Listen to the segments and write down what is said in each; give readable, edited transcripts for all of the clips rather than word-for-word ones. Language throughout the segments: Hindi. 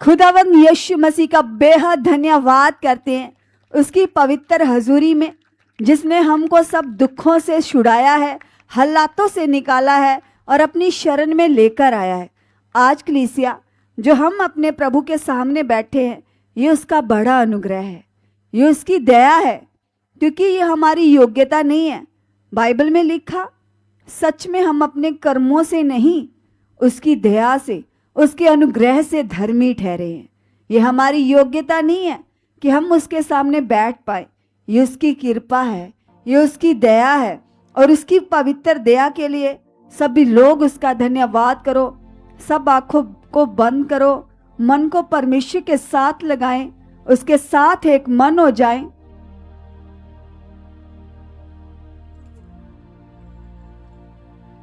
खुदावंद यीशु मसीह का बेहद धन्यवाद करते हैं, उसकी पवित्र हजूरी में जिसने हमको सब दुखों से छुड़ाया है, हालातों से निकाला है और अपनी शरण में लेकर आया है। आज कलीसिया जो हम अपने प्रभु के सामने बैठे हैं, ये उसका बड़ा अनुग्रह है, ये उसकी दया है, क्योंकि ये हमारी योग्यता नहीं है। बाइबल में लिखा, सच में हम अपने कर्मों से नहीं, उसकी दया से, उसके अनुग्रह से धर्मी ठहरे हैं। ये हमारी योग्यता नहीं है कि हम उसके सामने बैठ पाए, ये उसकी कृपा है, ये उसकी दया है। और उसकी पवित्र दया के लिए सभी लोग उसका धन्यवाद करो। सब आंखों को बंद करो, मन को परमेश्वर के साथ लगाएं, उसके साथ एक मन हो जाएं।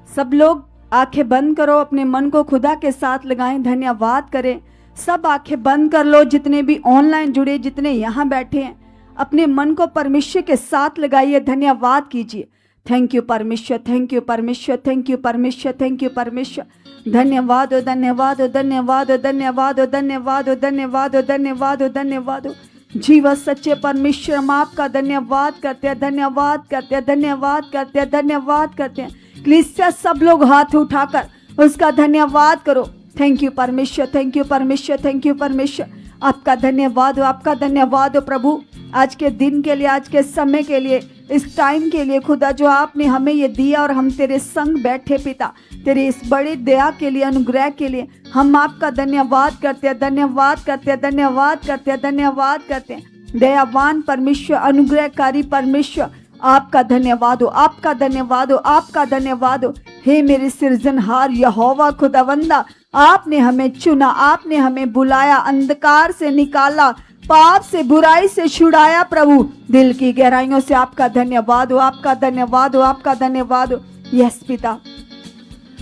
सब लोग आंखें बंद करो, अपने मन को खुदा के साथ लगाएं, धन्यवाद करें। सब आंखें बंद कर लो, जितने भी ऑनलाइन जुड़े, जितने यहाँ बैठे हैं, अपने मन को परमेश्वर के साथ लगाइए, धन्यवाद कीजिए। थैंक यू परमेश्वर, थैंक यू परमेश्वर, थैंक यू परमेश्वर, थैंक यू परमेश्वर। धन्यवाद हो, धन्यवाद हो, धन्यवाद हो, धन्यवाद हो, धन्यवाद हो, धन्यवाद हो, धन्यवाद हो, धन्यवाद हो। जीवन सच्चे परमेश्वर, हम आपका धन्यवाद करते हैं, धन्यवाद करते हैं, धन्यवाद करते हैं, धन्यवाद करते हैं। कलीसिया सब लोग हाथ उठाकर उसका धन्यवाद करो। थैंक यू परमेश्वर, थैंक यू परमेश्वर, थैंक यू परमेश्वर। आपका धन्यवाद हो, आपका धन्यवाद हो प्रभु, आज के दिन के लिए, आज के समय के लिए, इस टाइम के लिए खुदा जो आपने हमें ये दिया और हम तेरे संग बैठे पिता, तेरे इस बड़ी दया के लिए, अनुग्रह के लिए हम आपका धन्यवाद करते हैं, धन्यवाद करते हैं, धन्यवाद करते हैं, धन्यवाद करते हैं। दयावान परमेश्वर, अनुग्रहकारी परमेश्वर, आपका धन्यवाद हो, आपका धन्यवाद हो, आपका धन्यवाद हो। हे मेरे सृजनहार यहोवा खुदावंदा, आपने हमें चुना, आपने हमें बुलाया, अंधकार से निकाला, पाप से, बुराई से छुड़ाया। प्रभु दिल की गहराइयों से आपका धन्यवाद हो, आपका धन्यवाद हो, आपका धन्यवाद हो। यस पिता,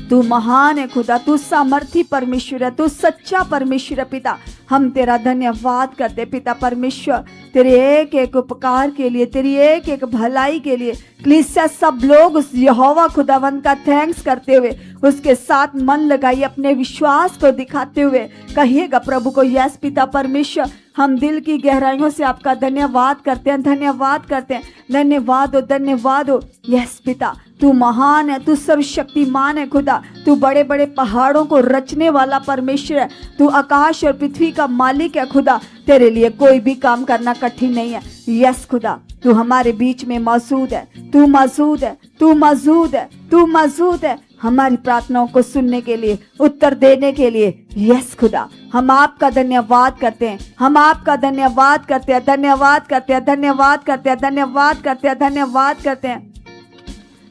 तू महान है खुदा, तू सामर्थी परमेश्वर है, तू सच्चा परमेश्वर है पिता। हम तेरा धन्यवाद करते पिता परमेश्वर, तेरे एक एक उपकार के लिए, तेरी एक एक भलाई के लिए। कलीसिया सब लोग उस यहोवा खुदावंद का थैंक्स करते हुए, उसके साथ मन लगाइए, अपने विश्वास को दिखाते हुए कहिएगा प्रभु को, यस पिता परमेश्वर, हम दिल की गहराइयों से आपका धन्यवाद करते हैं, धन्यवाद करते हैं। धन्यवाद हो, धन्यवाद हो। यस पिता, तू महान है, तू सर्वशक्तिमान है खुदा, तू बड़े बड़े पहाड़ों को रचने वाला परमेश्वर है, तू आकाश और पृथ्वी का मालिक है खुदा, तेरे लिए कोई भी काम करना कठिन नहीं है। यस खुदा, तू हमारे बीच में मौजूद है, तू मौजूद है, तू मौजूद है, तू मौजूद है, हमारी प्रार्थनाओं को सुनने के लिए, उत्तर देने के लिए। यस खुदा, हम आपका धन्यवाद करते हैं, हम आपका धन्यवाद करते हैं, धन्यवाद करते हैं, धन्यवाद करते हैं, धन्यवाद करते हैं, धन्यवाद करते हैं।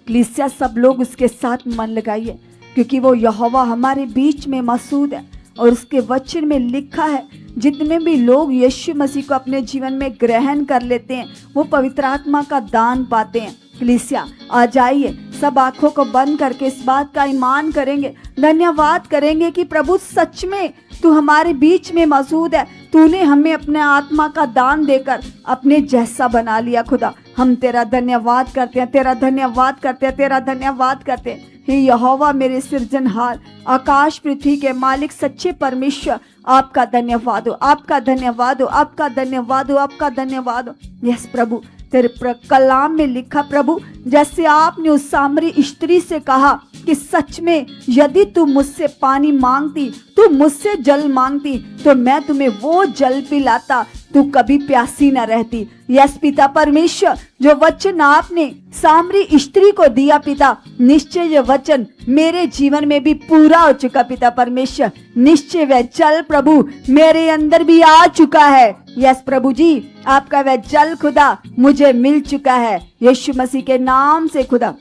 कलीसिया सब लोग उसके साथ मन लगाइए, क्योंकि वो यहोवा हमारे बीच में मौजूद है और उसके वचन में लिखा है, जितने भी लोग यीशु मसीह को अपने जीवन में ग्रहण कर लेते हैं, वो पवित्र आत्मा का दान पाते हैं। कलीसिया आ जाइए, सब आंखों को बंद करके इस बात का ईमान करेंगे, धन्यवाद करेंगे कि प्रभु सच में तू हमारे बीच में मौजूद है, तूने हमें अपने आत्मा का दान देकर अपने जैसा बना लिया। खुदा हम तेरा धन्यवाद करते हैं, तेरा धन्यवाद करते हैं, तेरा धन्यवाद करते हैं। हे यहोवा मेरे सृजनहार, आकाश पृथ्वी के मालिक, सच्चे परमेश्वर, आपका धन्यवाद हो, आपका धन्यवाद हो, आपका धन्यवाद हो, आपका धन्यवाद हो। यस प्रभु, तेरे कलाम में लिखा प्रभु, जैसे आपने उस सामरी स्त्री से कहा कि सच में यदि तू मुझसे पानी मांगती, तू मुझसे जल मांगती, तो मैं तुम्हें वो जल पिलाता, तू कभी प्यासी न रहती। यस पिता परमेश्वर, जो वचन आपने सामरी स्त्री को दिया पिता, निश्चय ये वचन मेरे जीवन में भी पूरा हो चुका पिता परमेश्वर। निश्चय वह जल प्रभु मेरे अंदर भी आ चुका है। यस प्रभु जी, आपका वह जल खुदा मुझे मिल चुका है, यीशु मसीह के नाम से खुदा।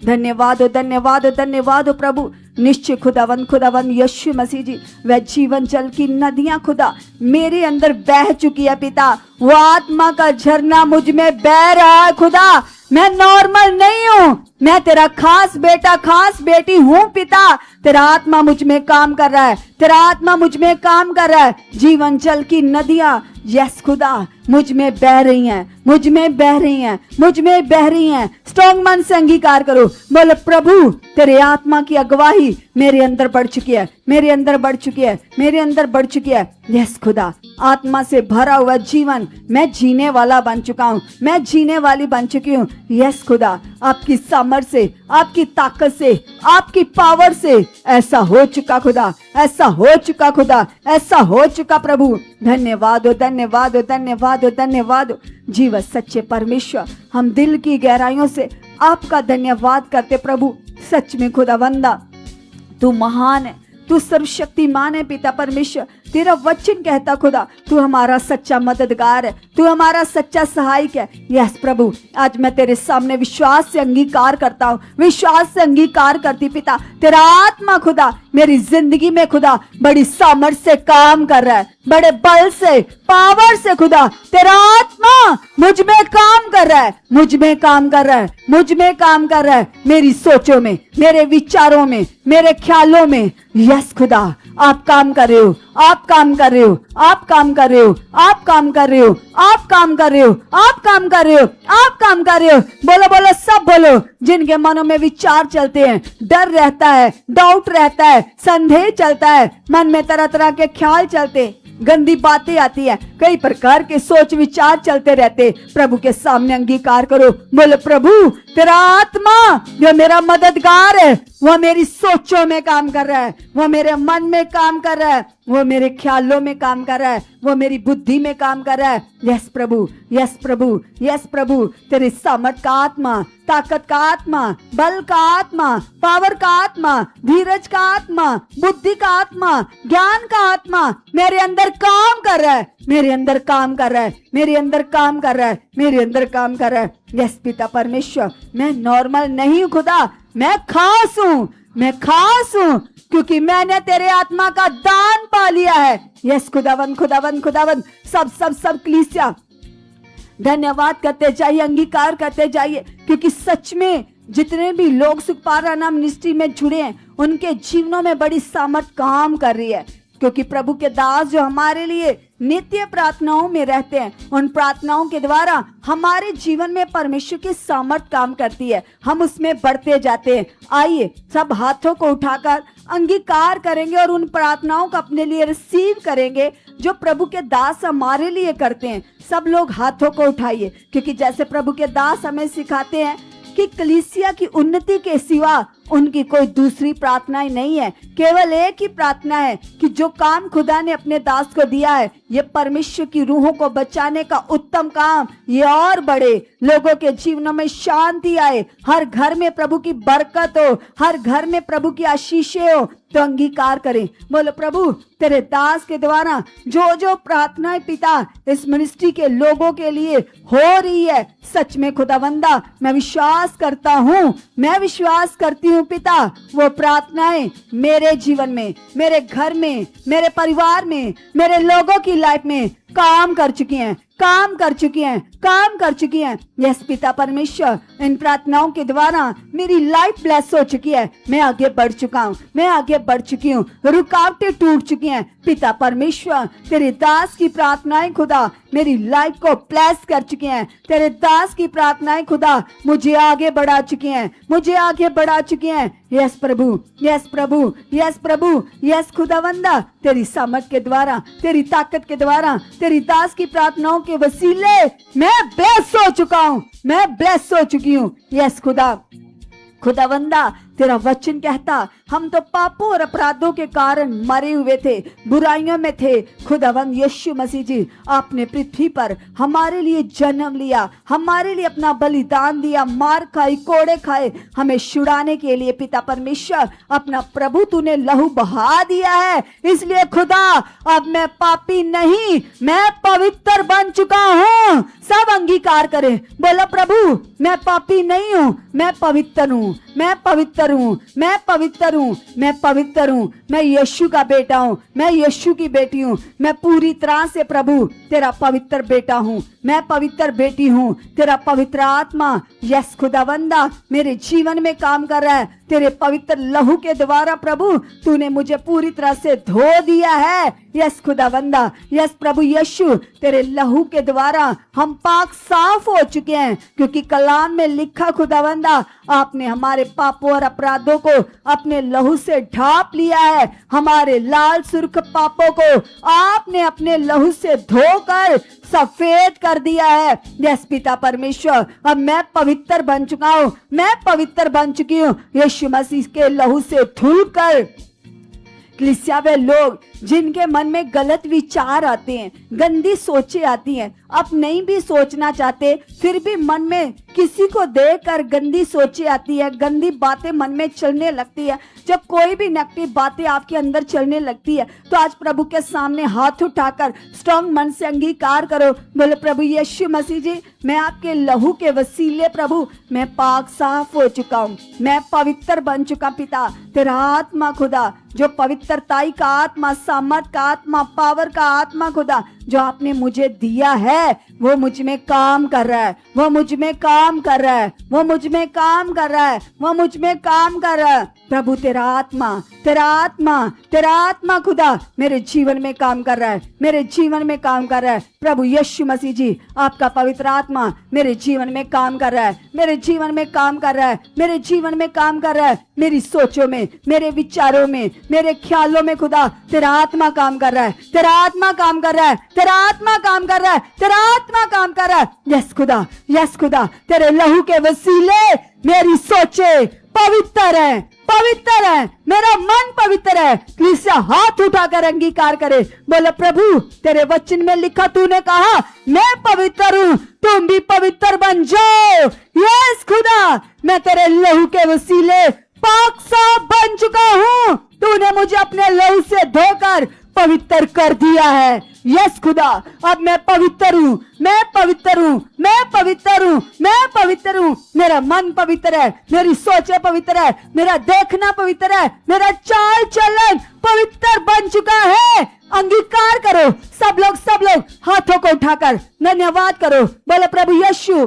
धन्यवाद हो, धन्यवाद हो, धन्यवाद हो प्रभु। निश्चय खुदावन यीशु मसीह जी, वह जीवन जल की नदियां खुदा मेरे अंदर बह चुकी है पिता, वो आत्मा का झरना मुझ में बह रहा है खुदा। मैं नॉर्मल नहीं हूँ, मैं तेरा खास बेटा, खास बेटी हूँ पिता। तेरा आत्मा मुझ में काम कर रहा है, तेरा आत्मा मुझ में काम कर रहा है। जीवन जल की नदियां यस खुदा, मुझ में बह रही हैं, मुझ में बह रही हैं, मुझ में बह रही हैं। स्ट्रॉन्ग मन से अंगीकार करो, बोलो प्रभु तेरे आत्मा की अगुवाई मेरे अंदर बढ़ चुकी है, मेरे अंदर बढ़ चुकी है, मेरे अंदर बढ़ चुकी है। यस खुदा, आत्मा से भरा हुआ जीवन मैं जीने वाला बन चुका हूँ, मैं जीने वाली बन चुकी हूँ। यस खुदा, आपकी सामर्थ से, आपकी ताकत से, आपकी पावर से ऐसा हो चुका खुदा, ऐसा हो चुका खुदा, ऐसा हो चुका प्रभु। धन्यवाद हो, धन्यवाद हो, धन्यवाद हो, धन्यवाद हो। जीवन सच्चे परमेश्वर, हम दिल की गहराइयों से आपका धन्यवाद करते प्रभु। सच में खुदावंदा तू महान है, तू सर्वशक्तिमान है पिता परमेश्वर। तेरा वचन कहता खुदा तू हमारा सच्चा मददगार है, तू हमारा सच्चा सहायक है। यस प्रभु, आज मैं तेरे सामने विश्वास से अंगीकार करता हूँ, विश्वास से अंगीकार करती पिता, तेरा आत्मा खुदा मेरी जिंदगी में खुदा बड़ी सामर्थ से काम कर रहा है, बड़े बल से, पावर से खुदा तेरा आत्मा मुझ में काम कर रहा है, मुझ में काम कर रहा है, मुझ में काम कर रहा है, मेरी सोचों में, मेरे विचारों में, मेरे ख्यालों में। यस खुदा, आप काम कर रहे हो, आप काम कर रहे हो, आप काम कर रहे हो, आप काम कर रहे हो, आप काम कर रहे हो, आप काम कर रहे हो, आप काम कर रहे हो। बोलो बोलो, सब बोलो। जिनके मनों में विचार चलते हैं, डर रहता है, डाउट रहता है, संदेह चलता है, मन में तरह तरह के ख्याल चलते, गंदी बातें आती है, कई प्रकार के सोच विचार चलते रहते, प्रभु के सामने अंगीकार करो। बोलो प्रभु तेरा आत्मा जो मेरा मददगार है, वह मेरी सोचों में काम कर रहा है, वह मेरे मन में काम कर रहा है, वो मेरे ख्यालों में काम कर रहा है, वो मेरी बुद्धि में काम कर रहा है। यस प्रभु, यस प्रभु, यस प्रभु, तेरी सामर्थ का आत्मा, ताकत का आत्मा, बल का आत्मा, पावर का आत्मा, धीरज का आत्मा, बुद्धि का आत्मा, ज्ञान का आत्मा मेरे अंदर काम कर रहा है, मेरे अंदर काम कर रहा है, मेरे अंदर काम कर रहा है, मेरे अंदर काम कर रहा है। यस पिता परमेश्वर, मैं नॉर्मल नहीं हूँ खुदा, मैं खास हूँ, मैं खास हूँ, क्योंकि मैंने तेरे आत्मा का दान पा लिया है। यस खुदावंद, खुदावंद, खुदावंद, सब कलीसिया धन्यवाद करते जाइए, अंगीकार करते जाइए, क्योंकि सच में जितने भी लोग सुखपारा नाम मिनिस्ट्री में जुड़े हैं, उनके जीवनों में बड़ी सामर्थ काम कर रही है, क्योंकि प्रभु के दास जो हमारे लिए नित्य प्रार्थनाओं में रहते हैं, उन प्रार्थनाओं के द्वारा हमारे जीवन में परमेश्वर की सामर्थ काम करती है, हम उसमें बढ़ते जाते हैं। आइए सब हाथों को उठाकर अंगीकार करेंगे और उन प्रार्थनाओं को अपने लिए रिसीव करेंगे जो प्रभु के दास हमारे लिए करते हैं। सब लोग हाथों को उठाइए, क्योंकि जैसे प्रभु के दास हमें सिखाते हैं कि कलीसिया की उन्नति के सिवा उनकी कोई दूसरी प्रार्थनाएं नहीं है, केवल एक ही प्रार्थना है कि जो काम खुदा ने अपने दास को दिया है, ये परमेश्वर की रूहों को बचाने का उत्तम काम, ये और बढ़े, लोगों के जीवनों में शांति आए, हर घर में प्रभु की बरकत हो, हर घर में प्रभु की आशीषें हो। तो अंगीकार करें, बोलो प्रभु तेरे दास के द्वारा जो जो प्रार्थनाएं पिता इस मिनिस्ट्री के लोगों के लिए हो रही है, सच में खुदावंदा मैं विश्वास करता हूँ, मैं विश्वास करती हूँ पिता, वो प्रार्थनाएं मेरे जीवन में, मेरे घर में, मेरे परिवार में, मेरे लोगों की लाइफ में काम कर चुकी हैं, काम कर चुकी हैं, काम कर चुकी हैं। यस पिता परमेश्वर, इन प्रार्थनाओं के द्वारा मेरी लाइफ ब्लेस हो चुकी है, मैं आगे बढ़ चुका हूँ, मैं आगे बढ़ चुकी हूँ, रुकावटें टूट चुकी हैं। पिता परमेश्वर तेरे दास की प्रार्थनाएं खुदा मेरी लाइफ को ब्लेस कर चुकी हैं, तेरे दास की प्रार्थनाएं खुदा मुझे आगे बढ़ा चुकी हैं, मुझे आगे बढ़ा चुकी हैं। यस प्रभु, यस प्रभु, यस प्रभु, यस खुदावंदा, तेरी सामर्थ के द्वारा, तेरी ताकत के द्वारा, तेरी दास की प्रार्थनाओं के वसीले मैं ब्लेस हो चुका हूँ, मैं ब्लेस हो चुकी हूँ। यस खुदावंदा तेरा वचन कहता हम तो पापों और अपराधों के कारण मरे हुए थे, बुराइयों में थे। खुदावंद यीशु मसीह जी, आपने पृथ्वी पर हमारे लिए जन्म लिया, हमारे लिए अपना बलिदान दिया, मार खाई, कोड़े खाए, हमें छुड़ाने के लिए पिता परमेश्वर अपना प्रभु तूने लहू बहा दिया है। इसलिए खुदा अब मैं पापी नहीं, मैं पवित्र बन चुका हूँ। सब अंगीकार करें, बोला प्रभु मैं पापी नहीं हूँ, मैं पवित्र हूँ, मैं पवित्र हूँ, मैं पवित्र हूँ, मैं पवित्र हूँ, मैं यीशु का बेटा हूँ, मैं यीशु की बेटी हूँ, मैं पूरी तरह से प्रभु तेरा पवित्र बेटा हूँ, मैं पवित्र बेटी हूँ। तेरा पवित्र आत्मा यस खुदावंदा मेरे जीवन में काम कर रहा है। तेरे पवित्र लहू के द्वारा प्रभु तूने मुझे पूरी तरह से धो दिया है। यस खुदावंदा, यस प्रभु यीशु, तेरे लहू के द्वारा हम पाक साफ हो चुके हैं, क्योंकि कलाम में लिखा खुदावंदा आपने हमारे पापों और अपराधों को अपने लहू से ढांप लिया है। हमारे लाल सुर्ख पापों को आपने अपने लहू से धोकर सफेद कर दिया है। यस पिता परमेश्वर, अब मैं पवित्र बन चुका हूँ, मैं पवित्र बन चुकी हूँ यीशु मसीह के लहू से धुलकर। कलीसिया वे लोग जिनके मन में गलत विचार आते हैं, गंदी सोचें आती हैं, आप नहीं भी सोचना चाहते फिर भी मन में किसी को देखकर गंदी सोचें आती है, गंदी बातें मन में चलने लगती है। जब कोई भी नेगेटिव बातें आपके अंदर चलने लगती है तो आज प्रभु के सामने हाथ उठाकर स्ट्रॉन्ग मन से अंगीकार करो। बोले प्रभु यीशु मसीह जी, मैं आपके लहू के वसीले प्रभु मैं पाक साफ हो चुका हूँ, मैं पवित्र बन चुका। पिता तेरा आत्मा खुदा, जो पवित्रताई का आत्मा, सामर्थ का आत्मा, पावर का आत्मा खुदा जो आपने मुझे दिया है वो मुझ में काम कर रहा है, वो मुझ में काम कर रहा है, वो मुझ में काम कर रहा है, वो मुझ में काम कर रहा है। प्रभु तेरा आत्मा, तेरा आत्मा, तेरा आत्मा खुदा मेरे जीवन में काम कर रहा है, मेरे जीवन में काम कर रहा है। प्रभु यीशु मसीह जी, आपका पवित्र आत्मा मेरे जीवन में काम कर रहा है, मेरे जीवन में काम कर रहा है, मेरे जीवन में काम कर रहा है। मेरी सोचों में, मेरे विचारों में, मेरे ख्यालों में खुदा तेरा आत्मा काम कर रहा है, तेरा आत्मा काम कर रहा है, तेरा आत्मा काम कर रहा है, तेरा आत्मा काम कर रहा है। यस खुदा, यस खुदा, तेरे लहू के वसीले मेरी सोचें पवित्र है, पवित्र है, मेरा मन पवित्र है। कलीसिया हाथ उठाकर अंगीकार करे, बोले प्रभु तेरे वचन में लिखा, तूने कहा मैं पवित्र हूँ, तुम भी पवित्र बन जाओ। यस खुदा, मैं तेरे लहू के वसीले पाक साफ बन चुका हूँ। तूने मुझे अपने लहू से धोकर पवित्र कर दिया है। यस खुदा, अब मैं पवित्र हूँ, मैं पवित्र हूँ, मैं पवित्र हूँ, मैं पवित्र हूँ। मेरा मन पवित्र है, मेरी सोचें पवित्र है, मेरा देखना पवित्र है, मेरा चाल चलन पवित्र बन चुका है। अंगीकार करो सब लोग हाथों को उठाकर धन्यवाद करो। बोले प्रभु यीशु,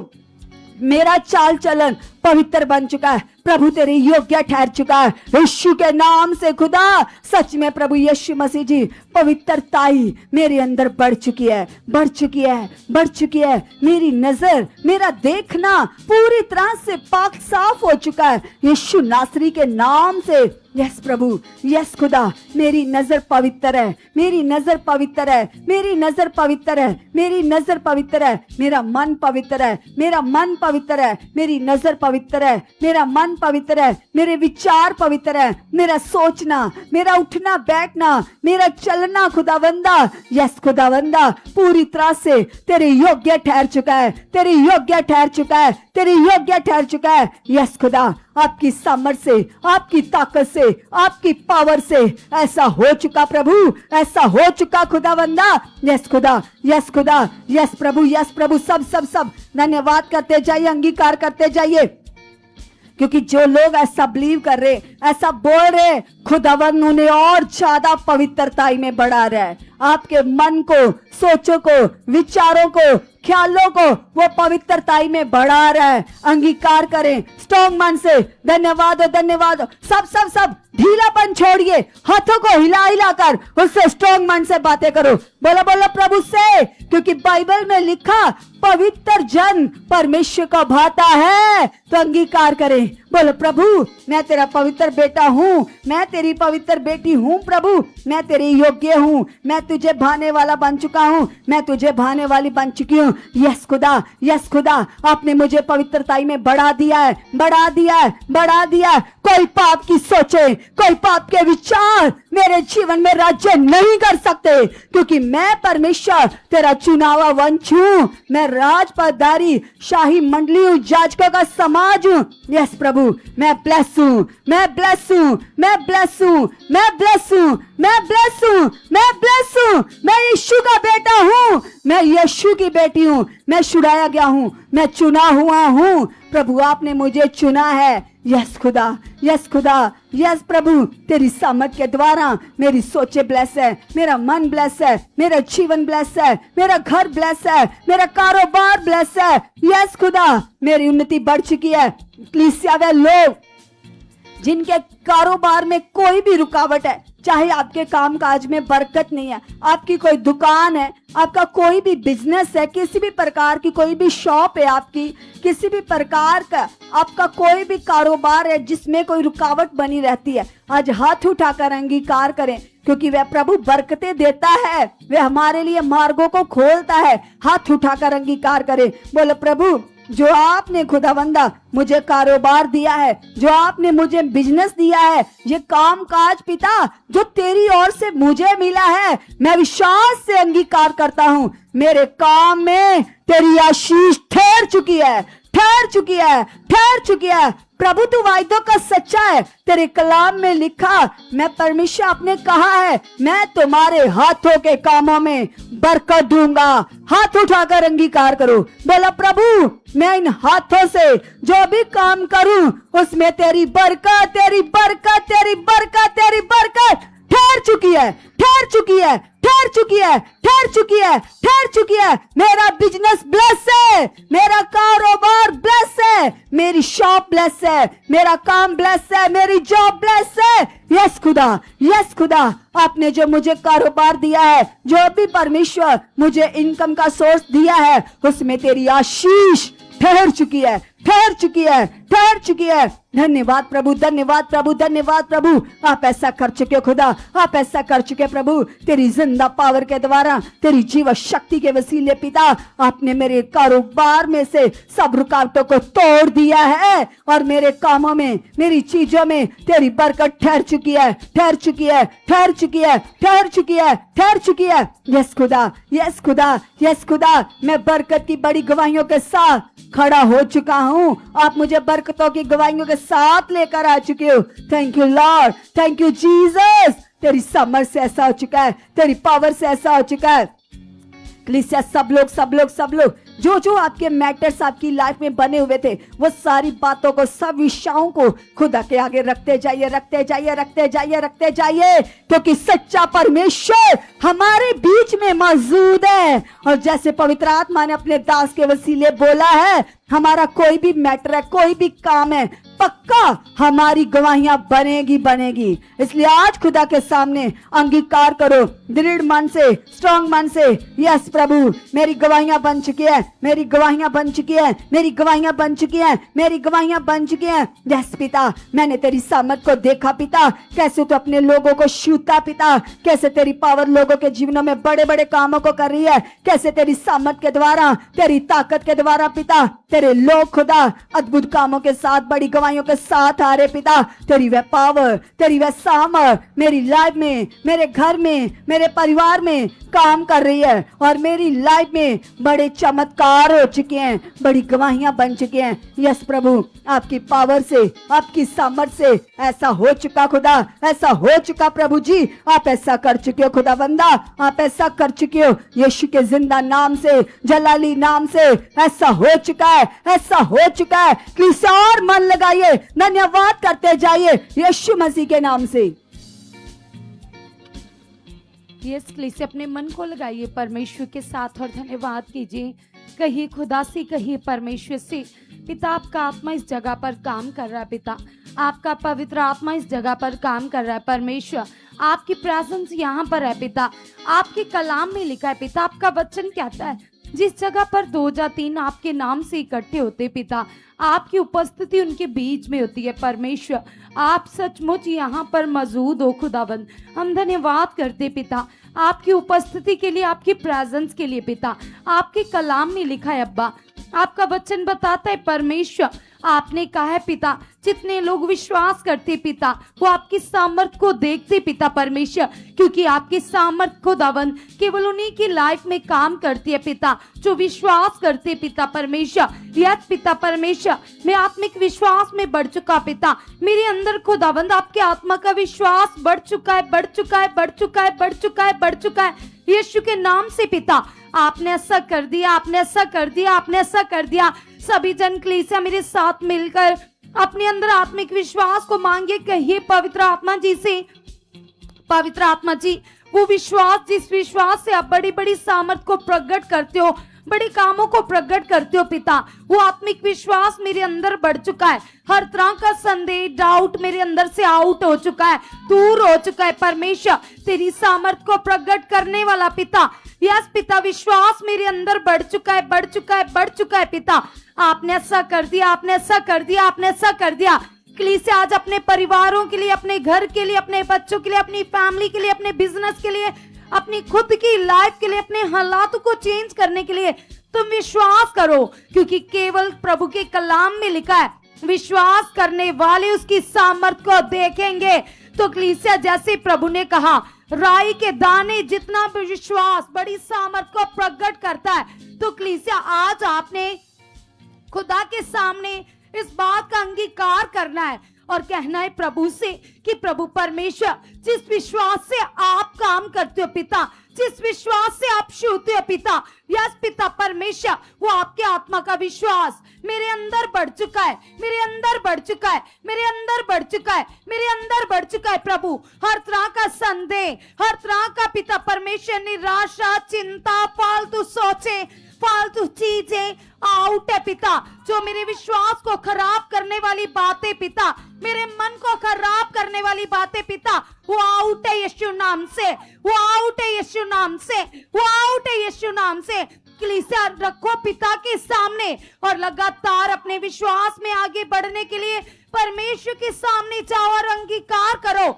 मेरा चाल चलन पवित्र बन चुका है, प्रभु तेरे योग्य ठहर चुका है यीशु के नाम से। खुदा सच में प्रभु यीशु मसीह जी, पवित्रताई मेरे अंदर बढ़ चुकी है, बढ़ चुकी है, बढ़ चुकी है। मेरी नजर, मेरा देखना पूरी तरह से पाक साफ हो चुका है यीशु नासरी के नाम से। यस प्रभु, यस खुदा, मेरी नजर पवित्र है, मेरी नजर पवित्र है, मेरी नजर पवित्र है, मेरी नजर पवित्र है। मेरा मन पवित्र है, मेरा मन पवित्र है, मेरी नजर पवित्र है, मेरा मन पवित्र है, मेरे विचार पवित्र है, मेरा सोचना, मेरा उठना बैठना, मेरा चलना खुदावंदा, यस खुदावंदा पूरी तरह से तेरे योग्य ठहर चुका है, तेरे योग्य ठहर चुका है, तेरे योग्य ठहर चुका है। यस खुदा, आपकी सामर्थ से, आपकी ताकत से, आपकी पावर से ऐसा हो चुका प्रभु, ऐसा हो चुका खुदावंदा। यस खुदा, यस खुदा, यस प्रभु, यस प्रभु। सब धन्यवाद करते जाइए, अंगीकार करते जाइए, क्योंकि जो लोग ऐसा बिलीव कर रहे, ऐसा बोल रहे, खुदावंद उन्हें और ज्यादा पवित्रताई में बढ़ा रहा है। आपके मन को, सोचों को, विचारों को, ख्यालों को वो पवित्रताई में बढ़ा रहा है। अंगीकार करें स्ट्रॉन्ग मन से। धन्यवाद, धन्यवाद। सब ढीलापन छोड़िए, हाथों को हिला हिलाकर उससे स्ट्रॉन्ग मन से बातें करो। बोलो बोलो प्रभु से, क्योंकि बाइबल में लिखा पवित्र जन परमेश्वर का भाता है। तो अंगीकार करें, बोलो प्रभु मैं तेरा पवित्र बेटा हूँ, मैं तेरी पवित्र बेटी हूँ प्रभु, मैं तेरे योग्य हूँ, मैं तुझे भाने वाला बन चुका हूँ, मैं तुझे भाने वाली बन चुकी हूँ। यस खुदा, यस खुदा, आपने मुझे पवित्रताई में बढ़ा दिया है, बढ़ा दिया है, बढ़ा दिया है। कोई पाप की सोचे, कोई पाप के विचार मेरे जीवन में राज्य नहीं कर सकते, क्योंकि मैं परमेश्वर तेरा चुनावा वंश हूँ, मैं राजपदारी शाही मंडली हूँ, जाजकों का समाज हूँ। यस प्रभु, मैं ब्लेस हूँ, मैं ब्लेस हूँ, मैं ब्लेस हूँ, मैं ब्लेस हूँ, मैं ब्लेस हूँ, मैं ब्लेस हूँ, मैं यीशु का बेटा हूँ, मैं यीशु की बेटी हूँ, मैं छुड़ाया गया हूँ, मैं चुना हुआ हूँ। प्रभु आपने मुझे चुना है। यस खुदा, यस खुदा, यस प्रभु, तेरी सामर्थ के द्वारा मेरी सोचे ब्लेस है, मेरा मन ब्लेस है, मेरा जीवन ब्लेस है, मेरा घर ब्लेस है, मेरा कारोबार ब्लेस है। यस खुदा, मेरी उन्नति बढ़ चुकी है। कलीसिया वे लोग जिनके कारोबार में कोई भी रुकावट है, चाहे आपके कामकाज में बरकत नहीं है, आपकी कोई दुकान है, आपका कोई भी बिजनेस है, किसी भी प्रकार की कोई भी शॉप है, आपकी किसी भी प्रकार का आपका कोई भी कारोबार है जिसमें कोई रुकावट बनी रहती है, आज हाथ उठाकर अंगीकार करें, क्योंकि वह प्रभु बरकतें देता है, वह हमारे लिए मार्गों को खोलता है। हाथ उठाकर अंगीकार करें, बोलो प्रभु जो आपने खुदावंदा मुझे कारोबार दिया है, जो आपने मुझे बिजनेस दिया है, ये काम काज पिता जो तेरी ओर से मुझे मिला है, मैं विश्वास से अंगीकार करता हूँ, मेरे काम में तेरी आशीष ठहर चुकी है, ठहर चुकी है, ठहर चुकी है। प्रभु तू वायदों का सच्चा है, तेरे कलाम में लिखा, मैं परमेश्वर आपने कहा है मैं तुम्हारे हाथों के कामों में बरकत दूंगा। हाथ उठाकर अंगीकार करो, बोला प्रभु मैं इन हाथों से जो भी काम करूं उसमें तेरी बरकत, तेरी बरकत, तेरी बरकत, तेरी बरकत ठहर चुकी है, ठहर चुकी है, ठहर चुकी है, ठहर चुकी है, ठहर चुकी है। मेरा बिजनेस ब्लेस है, मेरा कारोबार ब्लेस है, मेरी शॉप ब्लेस है, मेरा काम ब्लेस है, मेरी जॉब ब्लेस है। यस खुदा, यस खुदा, आपने जो मुझे कारोबार दिया है, जो भी परमेश्वर मुझे इनकम का सोर्स दिया है, उसमें तेरी आशीष ठहर चुकी है, ठहर चुकी है, ठहर चुकी है। धन्यवाद प्रभु, धन्यवाद प्रभु, धन्यवाद प्रभु, आप ऐसा कर चुके हो खुदा, आप ऐसा कर चुके प्रभु, तेरी जिंदा पावर के द्वारा, तेरी जीव शक्ति के वसीले पिता, आपने मेरे कारोबार में से सब रुकावटों को तोड़ दिया है और मेरे कामों में, मेरी चीजों में तेरी बरकत ठहर चुकी है, ठहर चुकी है, ठहर चुकी है, ठहर चुकी है, ठहर चुकी है। यस खुदा, यस खुदा, यस खुदा, मैं बरकत की बड़ी गवाहियों के साथ खड़ा हो चुका हूँ, आप मुझे बरकतों की गवाहियों के साथ लेकर आ चुके हो। Thank you Lord, thank you Jesus, तेरी समझ से ऐसा हो चुका है, तेरी पावर से ऐसा हो चुका है। कलीसिया सब लोग जो आपके मैटर्स आपकी लाइफ में बने हुए थे, वो सारी बातों को, सब विषयों को खुदा के आगे रखते जाइए, रखते जाइए, रखते जाइए, रखते जाइए, क्योंकि सच्चा परमेश्वर हमारे बीच में मौजूद है। और जैसे पवित्र आत्मा ने अपने दास के वसीले बोला है, हमारा कोई भी मैटर है, कोई भी काम है, पक्का हमारी गवाहियां बनेगी, बनेगी। इसलिए आज खुदा के सामने अंगीकार करो दृढ़ मन से, स्ट्रॉन्ग मन से, यस प्रभु मेरी गवाहियां बन चुकी है, मेरी गवाहियां बन चुकी है, मेरी गवाहियां बन चुकी है, मेरी गवाहियां बन चुकी है। यस पिता, मैंने तेरी सामर्थ को देखा पिता, कैसे तू अपने लोगों को छूता पिता, कैसे तेरी पावर लोगों के जीवनों में बड़े बड़े कामों को कर रही है, कैसे तेरी सामर्थ के द्वारा, तेरी ताकत के द्वारा पिता, तेरे लोग खुदा अद्भुत कामों के साथ, बड़ी गवाहियों के साथ आ रहे पिता। तेरी वह पावर, तेरी वह सामर्थ मेरी लाइफ में, मेरे घर में, मेरे परिवार में काम कर रही है और मेरी लाइफ में बड़े चमत्कार हो चुके हैं, बड़ी गवाहियां बन चुके हैं। यस प्रभु, आपकी पावर से, आपकी सामर्थ से ऐसा हो चुका खुदा, ऐसा हो चुका प्रभु जी, आप ऐसा कर चुके हो खुदा बंदा, आप ऐसा कर चुके हो यीशु के जिंदा नाम से, जलाली नाम से ऐसा हो चुका है, ऐसा हो चुका है। किसी और मन लगाइए, धन्यवाद करते जाइए यीशु मसीह के नाम से। से अपने मन को लगाइए परमेश्वर के साथ और धन्यवाद कीजिए। कहिए खुदा से, कहिए परमेश्वर से, पिता आपका आत्मा इस जगह पर काम कर रहा है, पिता आपका पवित्र आत्मा इस जगह पर काम कर रहा है। परमेश्वर आपकी प्रेजेंस यहाँ पर है पिता, आपके कलाम में लिखा है पिता, आपका वचन कहता है जिस जगह पर 2 या 3 आपके नाम से इकट्ठे होते पिता, आपकी उपस्थिति उनके बीच में होती है। परमेश्वर आप सचमुच यहाँ पर मौजूद हो खुदाबंद, हम धन्यवाद करते पिता आपकी उपस्थिति के लिए, आपकी प्रेजेंस के लिए पिता। आपके कलाम में लिखा है अब्बा आपका वचन बताता है परमेश्वर, आपने कहा है पिता, जितने लोग विश्वास करते पिता वो आपकी सामर्थ को देखते पिता परमेश्वर, क्योंकि आपकी सामर्थ खुदावन केवल उन्हीं की लाइफ में काम करती है पिता जो विश्वास करते पिता परमेश्वर। यस पिता परमेश्वर, मैं आत्मिक विश्वास में बढ़ चुका पिता, मेरे अंदर खुदावंद आपके आत्मा का विश्वास बढ़ चुका है, बढ़ चुका है, बढ़ चुका है, बढ़ चुका है, बढ़ चुका है यीशु के नाम से पिता। आपने ऐसा कर दिया, आपने ऐसा कर दिया, आपने ऐसा कर दिया। सभी जन कलीसिया मेरे साथ मिलकर अपने अंदर आत्मिक विश्वास को मांगे, कहिए पवित्र आत्मा जी से, पवित्र आत्मा जी वो विश्वास, जिस विश्वास से आप बड़ी बड़ी सामर्थ को प्रकट करते हो, बड़े कामों को प्रकट करते हो पिता, वो आत्मिक विश्वास मेरे अंदर बढ़ चुका है। हर तरह का संदेह, डाउट मेरे अंदर से आउट हो चुका है, दूर हो चुका है परमेश्वर, तेरी सामर्थ को प्रकट करने वाला पिता। यस पिता, विश्वास मेरे अंदर बढ़ चुका है, बढ़ चुका है, बढ़ चुका है पिता। आपने ऐसा कर दिया, आपने ऐसा कर दिया, आपने ऐसा कर दिया। कलीसिया आज अपने परिवारों के लिए, अपने घर के लिए, अपने बच्चों के लिए, अपनी फैमिली के लिए, अपने बिजनेस के लिए, अपनी खुद की लाइफ के लिए, अपने हालातों को चेंज करने के लिए तुम विश्वास करो, क्योंकि केवल प्रभु के कलाम में लिखा है विश्वास करने वाले उसकी सामर्थ को देखेंगे। तो कलीसिया जैसे प्रभु ने कहा राई के दाने जितना विश्वास बड़ी सामर्थ को प्रकट करता है, तो कलीसिया आज आपने खुदा के सामने इस बात का अंगीकार करना है और कहना है प्रभु से कि प्रभु परमेश्वर, जिस विश्वास से आप काम करते हो पिता, जिस विश्वास से आप छूते हो पिता, यस पिता परमेश्वर, वो आपके आत्मा का विश्वास मेरे अंदर बढ़ चुका है, मेरे अंदर बढ़ चुका है, मेरे अंदर बढ़ चुका है, मेरे अंदर बढ़ चुका है प्रभु। हर तरह का संदेह, हर तरह का पिता परमेश्वर निराशा, चिंता, फालतू सोचे, फालतू चीजें आउट है पिता, जो मेरे विश्वास को खराब करने वाली बातें पिता, मेरे मन को खराब करने वाली बातें पिता, वो आउट है यीशु नाम से, वो आउट है यीशु नाम से, वो आउट है यीशु नाम से। कलीसिया रखो पिता के सामने और लगातार अपने विश्वास में आगे बढ़ने के लिए परमेश्वर के सामने जाओ और अंगीकार करो।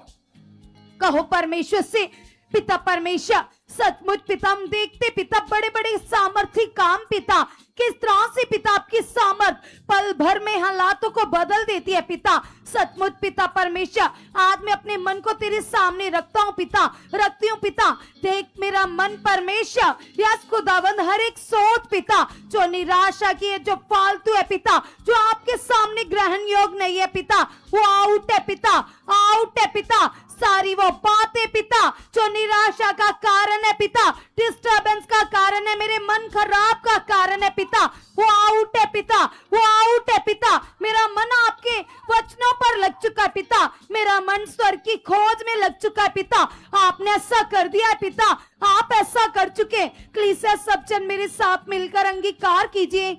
कहो परमेश्वर से, पिता परमेश्वर, सचमुच पिता हम देखते पिता बड़े बड़े सामर्थी काम पिता, किस तरह से पिता आपकी सामर्थ पल भर में हालातों को बदल देती है पिता। सचमुच पिता परमेश्वर, आज मैं अपने मन को तेरे सामने रखता हूँ पिता, रखती हूँ पिता। देख मेरा मन परमेश्वर, यस खुदावंद, हर एक सोच पिता जो निराशा की है, जो फालतू है पिता, जो आपके सामने ग्रहण योग नहीं है पिता, वो आउट है पिता, आउट है पिता। सारी वो बातें पिता जो निराशा का कारण है पिता, डिस्टर्बेंस का कारण है, मेरे मन खराब का कारण है पिता, वो आउट है पिता, वो आउट है पिता। मेरा मन आपके वचनों पर लग चुका है पिता, मेरा मन स्वर्ग की खोज में लग चुका है पिता। आपने ऐसा कर दिया है पिता, आप ऐसा कर चुके। कलीसिया सब जन मेरे साथ मिलकर अंगीकार कीजिए।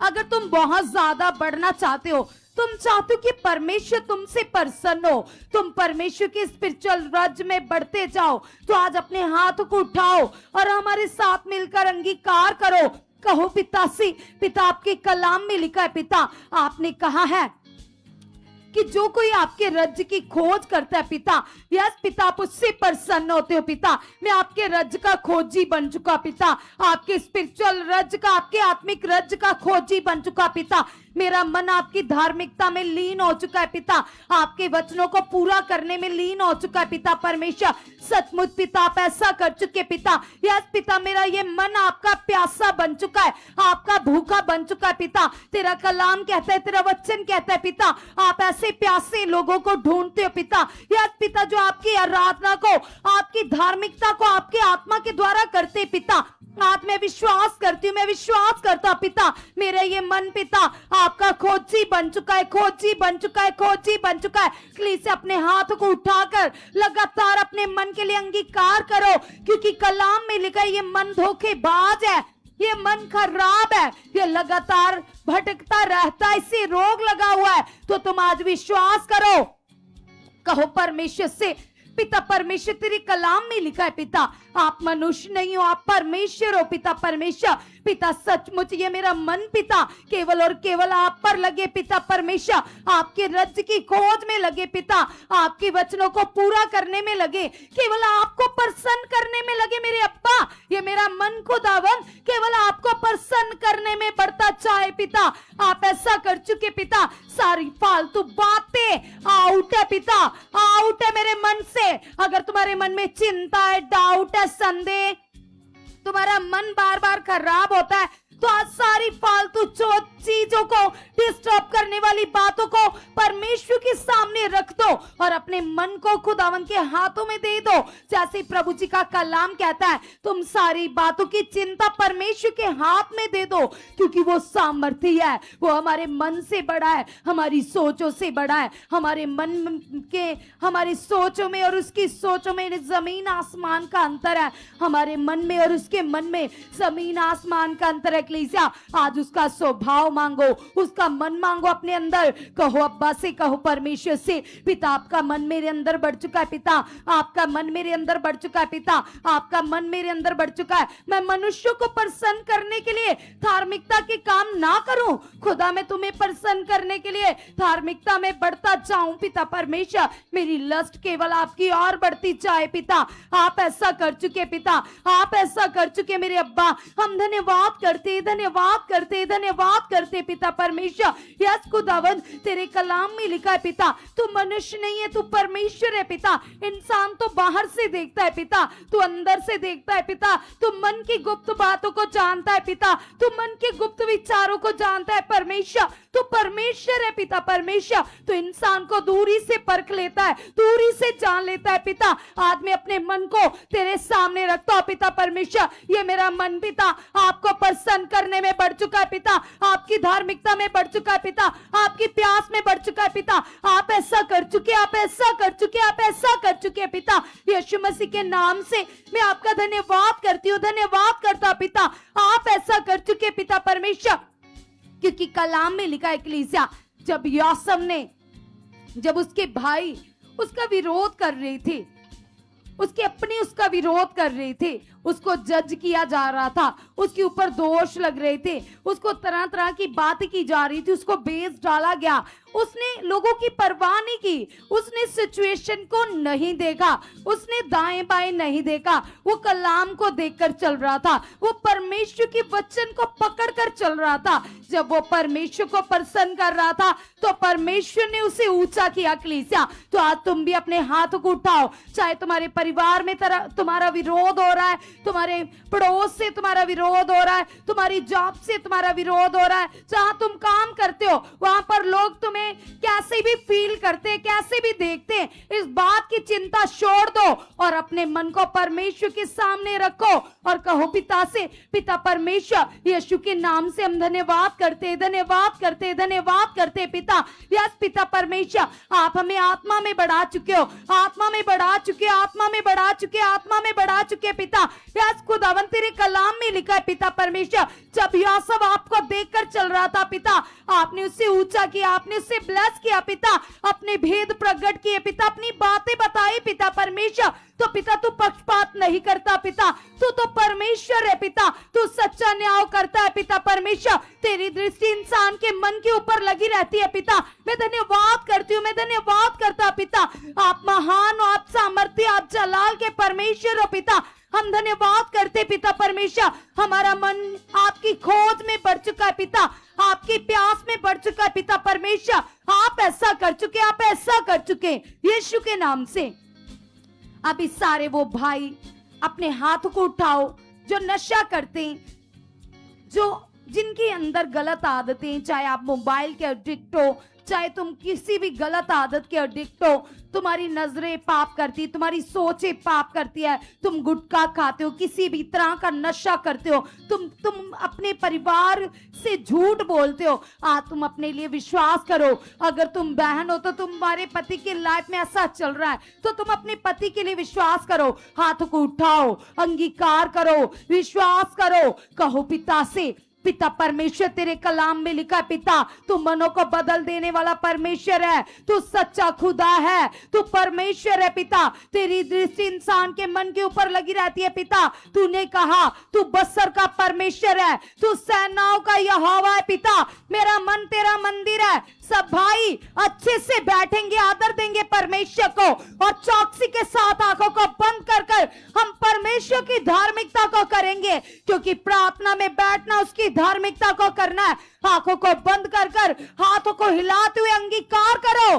अगर तुम बहुत ज्यादा बढ़ना चाहते हो, तुम चाहते हो कि परमेश्वर तुमसे प्रसन्न हो, तुम परमेश्वर के स्पिरिचुअल राज्य में बढ़ते जाओ, तो आज अपने हाथ को उठाओ और हमारे साथ मिलकर अंगीकार करो। कहो पिता से, पिता आपके कलाम में लिखा है पिता, आपने कहा है कि जो कोई आपके राज्य की खोज करता है पिता, यस पिता आप उससे प्रसन्न होते हो पिता। मैं आपके राज्य का खोजी बन चुका पिता, आपके स्पिरिचुअल राज्य का, आपके आत्मिक राज्य का खोजी बन चुका पिता। मेरा मन आपकी धार्मिकता में लीन हो चुका है पिता, आपके वचनों को पूरा करने में लीन हो चुका है पिता परमेश्वर। सचमुच पिता आप ऐसा कर चुके पिता, यस पिता मेरा ये मन आपका प्यासा बन चुका है, आपका भूखा बन चुका है पिता। तेरा कलाम कहता है, तेरा वचन कहता है पिता, आप ऐसे प्यासे लोगों को ढूंढते हो पिता, यस पिता जो आपकी आराधना को, आपकी धार्मिकता को आपके आत्मा के द्वारा करते पिता। आज मैं विश्वास करती हूँ, मैं विश्वास करता हूँ पिता, मेरा ये मन पिता आपका खोजी बन चुका है, खोजी बन चुका है, खोजी बन चुका है। कलीसिया अपने हाथ को उठाकर लगातार अपने मन के लिए अंगीकार करो, क्योंकि कलाम में लिखा है ये मन धोखेबाज है, ये मन खराब है, ये लगातार भटकता रहता है, इसे रोग लगा हुआ है। तो तुम आज विश्वास करो, कहो परमेश्वर से, पिता परमेश्वर तेरे कलाम में लिखा है पिता, आप मनुष्य नहीं हो, आप परमेश्वर हो पिता परमेश्वर। पिता सचमुच ये मेरा मन पिता केवल और केवल आप पर लगे पिता परमेश्वर, आपके राज्य की खोज में लगे पिता, आपके वचनों को पूरा करने में लगे, केवल आपको प्रसन्न करने में लगे मेरे अब्बा। ये मेरा मन खुदावन केवल आपको प्रसन्न करने में बढ़ता चाहे पिता। आप ऐसा कर चुके पिता, सारी फालतू बातें आउट है पिता, आउट है मेरे मन से। अगर तुम्हारे मन में चिंता है, डाउट है, संदेह, तुम्हारा मन बार बार खराब होता है, तो आज सारी फालतू चीजों को, डिस्टर्ब करने वाली बातों को परमेश्वर के सामने रख दो और अपने मन को खुदावन के हाथों में दे दो। जैसे प्रभु जी का कलाम कहता है, तुम सारी बातों की चिंता परमेश्वर के हाथ में दे दो, क्योंकि वो सामर्थ्य है, वो हमारे मन से बड़ा है, हमारी सोचों से बड़ा है। हमारे मन के, हमारी सोचों में और उसकी सोचों में जमीन आसमान का अंतर है। हमारे मन में और उसके मन में जमीन आसमान का अंतर है। आज उसका स्वभाव मांगो, उसका मन मांगो अपने अंदर। कहो अब्बा से, कहो परमेश्वर से, पिता आपका मन मेरे अंदर बढ़ चुका है पिता, आपका मन मेरे अंदर बढ़ चुका है पिता, आपका मन मेरे अंदर बढ़ चुका है। मैं मनुष्यों को प्रसन्न करने के लिए धार्मिकता के काम ना करूं, खुदा मैं तुम्हें प्रसन्न करने के लिए धार्मिकता में बढ़ता जाऊं पिता परमेश्वर। मेरी लस्ट केवल आपकी और बढ़ती जाए पिता। आप ऐसा कर चुके पिता, आप ऐसा कर चुके मेरे अब्बा। हम धन्यवाद करते, धन्यवाद करते, धन्यवाद करते पिता परमेश्वर। यस खुदावन, तेरे कलाम में लिखा है पिता, तू मनुष्य नहीं है, तू परमेश्वर है पिता। इंसान तो बाहर से देखता है पिता, तू अंदर से देखता है पिता। तू मन की गुप्त बातों को जानता है पिता, तू मन के गुप्त विचारों को जानता है परमेश्वर। तू परमेश्वर है पिता परमेश्वर। तू इंसान को दूरी से परख लेता है, दूरी से जान लेता है पिता। आज मैं अपने मन को तेरे सामने रखता हूं पिता परमेश्वर। ये मेरा मन पिता आपको प्रसन्न करने में बढ़ चुका है पिता, आपकी धार्मिकता में बढ़ चुका है पिता, आपकी प्यास में बढ़ चुका है पिता। आप ऐसा कर चुके, आप ऐसा कर चुके, आप ऐसा कर चुके पिता। यीशु मसीह के नाम से मैं आपका धन्यवाद करती हूँ, धन्यवाद करता पिता। आप ऐसा कर चुके पिता परमेश्वर, क्योंकि कलाम में लिखा है कलीसिया, जब यूसुफ ने, जब उसके भाई उसका विरोध कर रहे थे, उसके अपने उसका विरोध कर रहे थे, उसको जज किया जा रहा था, उसके ऊपर दोष लग रहे थे, उसको तरह तरह की बातें की जा रही थी, उसको बेस डाला गया, उसने लोगों की परवाह नहीं की, उसने सिचुएशन को नहीं देखा, उसने दाएं बाएं नहीं देखा, वो कलाम को देखकर चल रहा था, वो परमेश्वर की वचन को पकड़कर चल रहा था। जब वो परमेश्वर को प्रसन्न कर रहा था तो परमेश्वर ने उसे ऊंचा किया कलीसिया। तो आज तुम भी अपने हाथ को उठाओ, चाहे तुम्हारे परिवार में तुम्हारा विरोध हो रहा है, तुम्हारे पड़ोस से तुम्हारा विरोध हो रहा है, तुम्हारी जॉब से तुम्हारा विरोध हो रहा है, जहां तुम काम करते हो वहां पर लोग तुम्हें कैसे भी फील करते, कैसे भी देखते, इस बात की चिंता छोड़ दो और अपने मन को परमेश्वर के सामने रखो और कहो पिता से, पिता परमेश्वर, यीशु के नाम से हम धन्यवाद करते, धन्यवाद करते, धन्यवाद करते पिता। यस पिता परमेश्वर, आप हमें आत्मा में बढ़ा चुके हो, आत्मा में बढ़ा चुके, आत्मा में बढ़ा चुके, आत्मा में बढ़ा चुके पिता। यस खुदावन, तेरे कलाम में लिखा है पिता परमेश्वर, जब यूसुफ आपको देखकर चल रहा था पिता, आपने उससे ऊंचा किया, आपने उससे ब्लेस किया पिता, अपने भेद प्रकट किए पिता, अपनी बातें बताई पिता परमेश्वर। तो पिता तू पक्षपात नहीं करता पिता, तू तो परमेश्वर है पिता, तू सच्चा न्याय करता है पिता परमेश्वर। तेरी दृष्टि इंसान के मन के ऊपर लगी रहती है पिता। मैं धन्यवाद करती हूँ, मैं धन्यवाद करता पिता। आप महान हो, आप सामर्थ्य, आप जलाल के परमेश्वर हो पिता। हम धन्यवाद करते पिता परमेश्वर, हमारा मन आपकी खोज में बढ़ चुका है पिता, आपकी प्यास में बढ़ चुका है पिता परमेश्वर। आप ऐसा कर चुके, आप ऐसा कर चुके यीशु के नाम से। अब इस सारे वो भाई अपने हाथ को उठाओ जो नशा करते हैं, जो जिनके अंदर गलत आदतें, चाहे आप मोबाइल के एडिक्ट हो, चाहे तुम किसी भी गलत आदत के एडिक्ट हो, तुम्हारी नजरें पाप करती, तुम्हारी सोचें पाप करती है, तुम गुटखा खाते हो, किसी भी तरह का नशा करते हो, तुम अपने परिवार से झूठ बोलते हो, आज तुम अपने लिए विश्वास करो। अगर तुम बहन हो तो तुम्हारे पति की लाइफ में ऐसा चल रहा है तो तुम अपने पति के लिए विश्वास करो, हाथ को उठाओ, अंगीकार करो, विश्वास करो, कहो पिता से, पिता परमेश्वर तेरे कलाम में लिखा है पिता, तू मनों को बदल देने वाला परमेश्वर है, तू सच्चा खुदा है, तू परमेश्वर है पिता। तेरी दृष्टि इंसान के मन के ऊपर लगी रहती है पिता। तूने कहा तू बसर का परमेश्वर है, तू सेनाओं का यहोवा है पिता। मेरा मन तेरा मंदिर है। सब भाई अच्छे से बैठेंगे, आदर देंगे परमेश्वर को, और चौकसी के साथ आंखों को बंद कर कर हम परमेश्वर की धार्मिकता को करेंगे, क्योंकि प्रार्थना में बैठना उसकी धार्मिकता को करना है। आंखों को बंद कर कर हाथों को हिलाते हुए अंगीकार करो,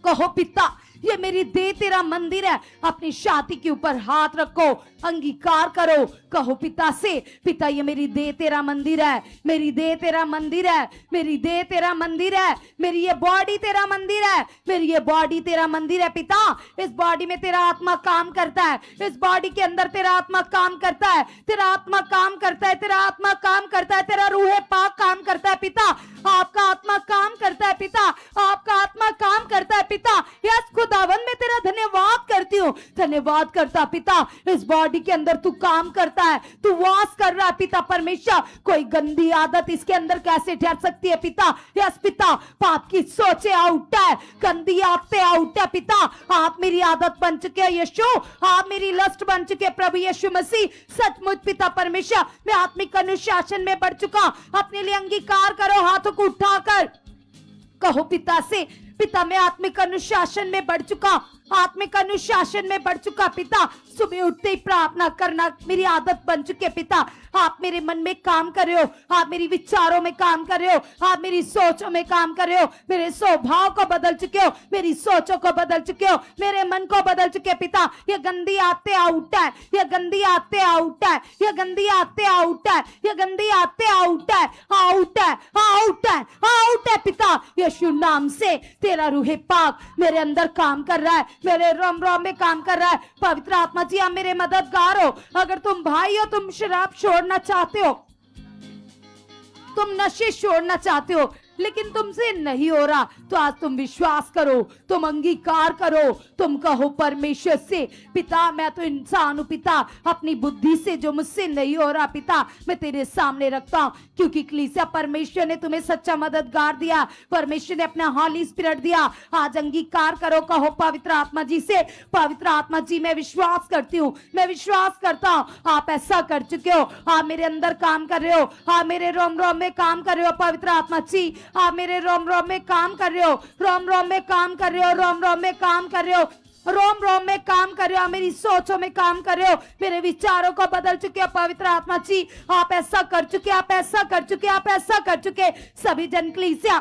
कहो पिता ये मेरी देह तेरा मंदिर है। अपनी छाती के ऊपर हाथ रखो, अंगीकार करो, कहो पिता से, पिता ये मेरी देह तेरा मंदिर है, मेरी देह तेरा मंदिर है, मेरी देह तेरा मंदिर है, मेरी ये बॉडी तेरा मंदिर है, मेरी ये बॉडी तेरा मंदिर है पिता। इस बॉडी में तेरा आत्मा काम करता है, इस बॉडी के अंदर तेरा आत्मा काम करता है, तेरा आत्मा काम करता है, तेरा आत्मा काम करता है, तेरा रूह पाक काम करता है पिता। आपका आत्मा काम करता है पिता, आपका आत्मा काम करता है पिता। यस खुदावन मैं तेरा धन्यवाद करती हूँ, धन्यवाद करता पिता। इस बॉडी के अंदर तू काम करता है, तू वास कर रहा है पिता परमेश्वर। कोई गंदी आदत इसके अंदर कैसे ठहर सकती है पिता? यस पिता, पाप की सोचे आउट है, गंदी आदतें आउट है पिता। आप मेरी आदत बन चुके हैं यीशु, आप मेरी लस्ट बन चुके हैं प्रभु यीशु मसीह। सचमुच पिता परमेश्वर मैं आत्मिक अनुशासन में बढ़ चुका। अपने लिए अंगीकार करो, हाथों को उठाकर कहो पिता से, पिता मैं आत्मिक अनुशासन में बढ़ चुका, आत्मिक अनुशासन में बढ़ चुका पिता। सुबह उठते ही प्रार्थना करना मेरी आदत बन चुकी है पिता। आप मेरे मन में काम कर रहे हो, आप मेरी विचारों में काम कर रहे हो, आप मेरी सोचों में काम कर रहे हो, मेरे स्वभाव को बदल चुके हो, मेरी सोचों को बदल चुके हो, मेरे मन को बदल चुके पिता। ये गंदी आदतें आउट है, ये गंदी आदतें आउट है, ये गंदी आदतें आउट है, ये गंदी आदतें आउट है, आउट है, आउट है, आउट है पिता। यीशु नाम से तेरा रूह पाक मेरे अंदर काम कर रहा है, मेरे रोम रोम में काम कर रहा है। पवित्र आत्मा जी आप मेरे मददगार हो। अगर तुम भाई हो, तुम शराब छोड़ना चाहते हो, तुम नशे छोड़ना चाहते हो, लेकिन तुमसे नहीं हो रहा, तो आज तुम विश्वास करो, तुम अंगीकार करो, तुम कहो परमेश्वर से, पिता मैं तो इंसान हूं पिता, अपनी बुद्धि से जो मुझसे नहीं हो रहा पिता मैं तेरे सामने रखता हूं। क्योंकि कलीसिया परमेश्वर ने तुम्हें सच्चा मददगार दिया, परमेश्वर ने अपना हॉली स्पिरिट दिया। आज अंगीकार करो, कहो पवित्र आत्मा जी से, पवित्र आत्मा जी मैं विश्वास करती हूँ, मैं विश्वास करता हूँ आप ऐसा कर चुके हो, आप मेरे अंदर काम कर रहे हो, आप मेरे रोम रोम में काम कर रहे हो। पवित्र आत्मा जी आप मेरे रोम रोम में काम कर रहे हो, रोम रोम में काम कर रहे हो, रोम रोम में काम कर रहे हो, रोम रोम में काम कर रहे हो, मेरी सोचों में काम कर रहे हो, मेरे विचारों को बदल चुके हो। पवित्र आत्मा जी आप ऐसा कर चुके, आप ऐसा कर चुके, आप ऐसा कर चुके सभी जन कलीसिया।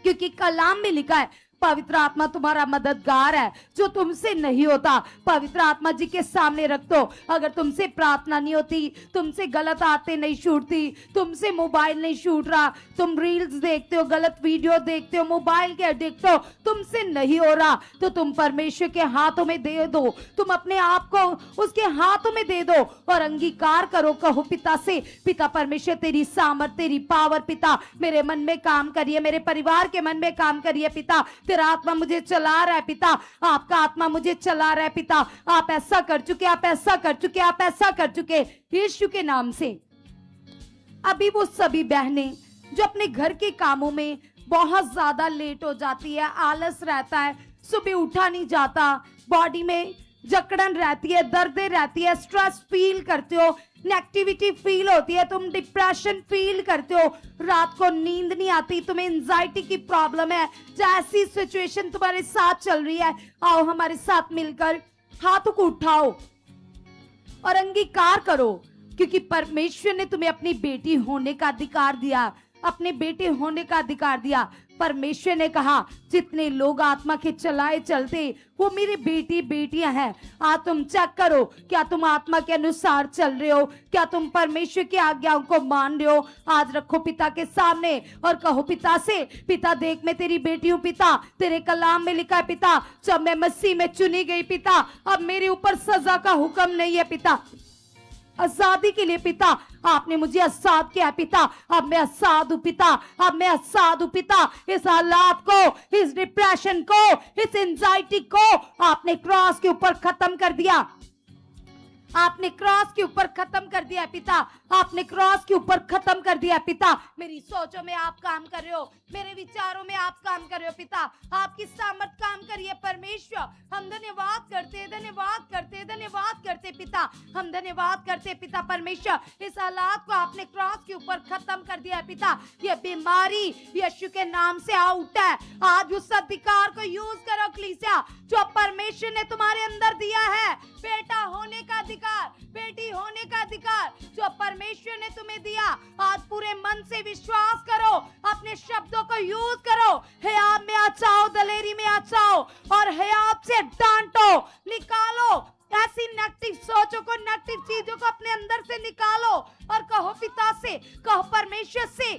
क्योंकि कलाम में लिखा है पवित्र आत्मा तुम्हारा मददगार है, जो तुमसे नहीं होता पवित्र आत्मा जी के सामने रख दो। अगर तुमसे प्रार्थना नहीं होती, तुमसे गलत आदतें नहीं छूटती, तुमसे मोबाइल नहीं छूट रहा, तुम रील्स देखते हो, गलत वीडियो देखते हो, मोबाइल के एडिक्ट हो, तुमसे नहीं हो रहा, तो तुम परमेश्वर के हाथों में दे दो, तुम अपने आप को उसके हाथों में दे दो और अंगीकार करो। कहो पिता से, पिता परमेश्वर तेरी सामर्थ, तेरी पावर पिता मेरे मन में काम करिए, मेरे परिवार के मन में काम करिए पिता। तेरा आत्मा मुझे चला रहा है पिता, आपका आत्मा मुझे चला रहा है पिता। आप ऐसा कर चुके, आप ऐसा कर चुके, आप ऐसा कर चुके यीशु के नाम से। अभी वो सभी बहनें जो अपने घर के कामों में बहुत ज्यादा लेट हो जाती है, आलस रहता है, सुबह उठा नहीं जाता, बॉडी में जकड़न रहती है, दर्दें रहती है, स्ट्रेस फील करते हो, नेगेटिविटी फील होती है, तुम डिप्रेशन फील करते हो, रात को नींद नहीं आती, तुम्हें एंजाइटी की प्रॉब्लम है, जैसी सिचुएशन तुम्हारे साथ चल रही है, आओ हमारे साथ मिलकर हाथों को उठाओ और अंगीकार करो। क्योंकि परमेश्वर ने तुम्हें अपनी बेटी होने का अधिकार दिया, अपने बेटे होने का अधिकार दिया। परमेश्वर ने कहा जितने लोग आत्मा के चलाए चलते वो मेरी बेटी बेटियां हैं। आज तुम चेक करो, क्या तुम आत्मा के अनुसार चल रहे हो, क्या तुम परमेश्वर की आज्ञाओं को मान रहे हो। आज रखो पिता के सामने और कहो पिता से, पिता देख मैं तेरी बेटी हूँ पिता, तेरे कलाम में लिखा है पिता जब मैं मसीह में चुनी गई पिता, अब मेरे ऊपर सजा का हुक्म नहीं है पिता, आजादी के लिए पिता आपने मुझे आजाद किया पिता। अब मैं आजाद हूं पिता, अब मैं आजाद हूं पिता। इस हालात को, इस डिप्रेशन को, इस एंजाइटी को आपने क्रॉस के ऊपर खत्म कर दिया। आपने क्रॉस के ऊपर खत्म कर दिया है पिता, आपने क्रॉस के ऊपर खत्म कर दिया है पिता। मेरी सोचों में आप काम कर रहे हो, मेरे विचारों में आप काम कर रहे हो पिता, आपकी सामर्थ काम करिए परमेश्वर। हम धन्यवाद करते, धन्यवाद करते, धन्यवाद करते पिता, हम धन्यवाद करते पिता परमेश्वर। इस हालात को आपने क्रॉस के ऊपर खत्म कर दिया है पिता। ये बीमारी यीशु के नाम से आउट है। आज उस अधिकार को यूज करो कलीसिया, जो परमेश्वर ने तुम्हारे अंदर दिया है, बेटा होने का अधिकार, बेटी होने का अधिकार जो परमेश्वर ने तुम्हें दिया। आज पूरे मन से विश्वास करो, अपने शब्दों को यूज करो। हे आप में आ जाओ, दलेरी में आ जाओ और हे आप से डांटो, निकालो ऐसी नेगेटिव सोचों को, नेगेटिव चीजों को अपने अंदर से निकालो और कहो पिता से, कहो परमेश्वर से,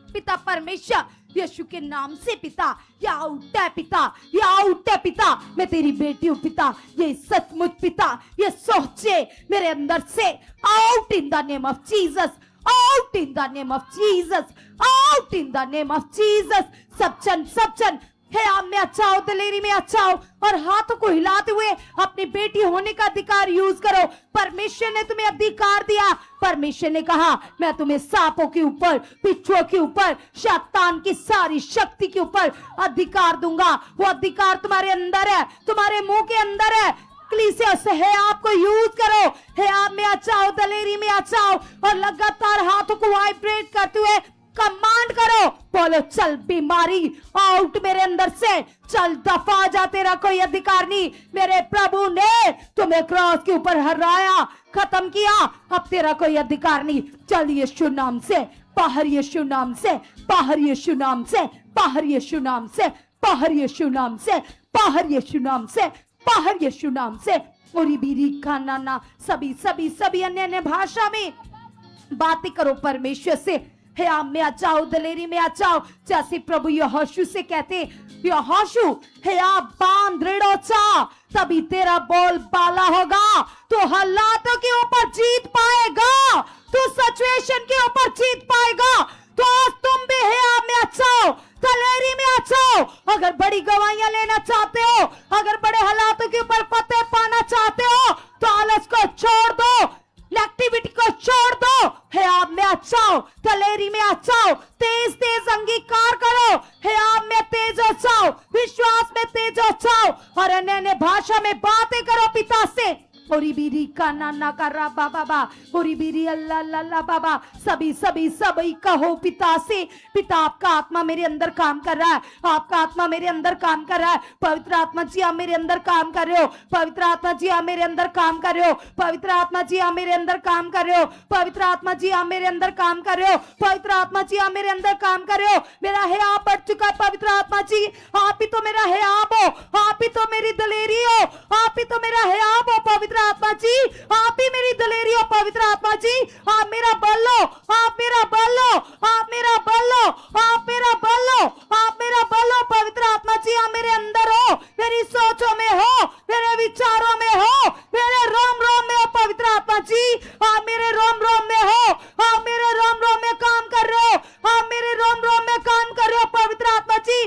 पिता परमेश्वर यीशु के नाम से पिता, या आउट है पिता, या आउट है पिता, मैं तेरी बेटी हूँ पिता, ये सचमुच पिता, ये सोचे मेरे अंदर से out in the name of Jesus, out in the name of Jesus, out in the name of Jesus. सब जन हे आप में अच्छाओ, दलेरी में अच्छाओ और हाथों को हिलाते हुए अपनी बेटी होने का अधिकार यूज करो। परमेश्वर ने तुम्हें अधिकार दिया। परमेश्वर ने कहा मैं तुम्हें सांपों के ऊपर, बिच्छुओं के ऊपर, शैतान की सारी शक्ति के ऊपर अधिकार दूंगा। वो अधिकार तुम्हारे अंदर है, तुम्हारे मुंह के अंदर है। कलीसिया से है आपको यूज करो। है आप में अच्छाओ, दलेरी में अच्छाओ और लगातार हाथों को वाइब्रेट करते हुए कमांड करो, बोलो चल बीमारी आउट मेरे अंदर से, चल दफा जा, तेरा कोई अधिकार नहीं। मेरे प्रभु ने तुम्हें क्रॉस के ऊपर हराया, खत्म किया, अब तेरा कोई अधिकार नहीं। चल यीशु नाम से बाहर, यीशु नाम से बाहर, यीशु नाम से बाहर, यीशु नाम से बाहर, यीशु नाम से बाहर, यीशु नाम से बाहर, यीशु नाम से। और बीरी खाना ना सभी अन्य भाषा में बातें करो परमेश्वर से। हे आप में आ जाओ, दलेरी में आ जाओ, जैसे प्रभु यहोशू से कहते, यहोशू हे आप बांध दृढ़ चा, तभी तेरा बोल बाला होगा, तो हालातों के ऊपर जीत पाएगा, तो सिचुएशन के ऊपर जीत पाएगा। तो आज तुम भी हे आप में आ जाओ, दलेरी में आ जाओ। अगर बड़ी गवाहियां लेना चाहते हो, अगर बड़े हालातों के ऊपर फतेह पाना चाहते हो, तो आलस को छोड़ दो, नेगेटिविटी को छोड़ दो। हे आप में अच्छाओ, दलेरी में अच्छाओ, तेज तेज अंगीकार करो। हे आप में तेज अच्छाओ, विश्वास में तेज अच्छाओ और अन्य भाषा में बातें करो पिता से। ओरी बीरी का नाना का रा बाबा, ओरी बीरी अल्लाह अल्लाह बाबा, सभी कहो पिता से। पिता आपका आत्मा मेरे अंदर काम कर रहा है, आपका आत्मा मेरे अंदर काम कर रहा है। पवित्र आत्मा जी आप मेरे अंदर काम कर रहे हो, पवित्र आत्मा जी आप मेरे अंदर काम कर रहे हो, पवित्र आत्मा जी आप मेरे अंदर काम कर रहे हो, पवित्र आत्मा जी आप मेरे अंदर काम कर रहे हो, पवित्र आत्मा जी आप मेरे अंदर काम कर रहे हो। मेरा है आप बढ़ चुका है पवित्र आत्मा जी, आप ही तो मेरा है आप हो, आप ही तो मेरी दलेरी हो, आप ही तो मेरा है आप हो पवित्र आत्मा जी, आप ही मेरी दलेरी हो पवित्र आत्मा जी। आप मेरा बल लो, आप मेरा बल लो, आप मेरा बल लो, आप मेरा बल लो, आप मेरा बल लो पवित्र आत्मा जी। आप मेरे अंदर हो, मेरी सोचों में हो, मेरे विचारों में हो, मेरे रोम रोम में हो पवित्र आत्मा जी। आप मेरे रोम रोम में हो, आप मेरे रोम रोम में काम कर रहे हो, आप मेरे रोम रोम में काम कर रहे हो पवित्र आत्मा जी।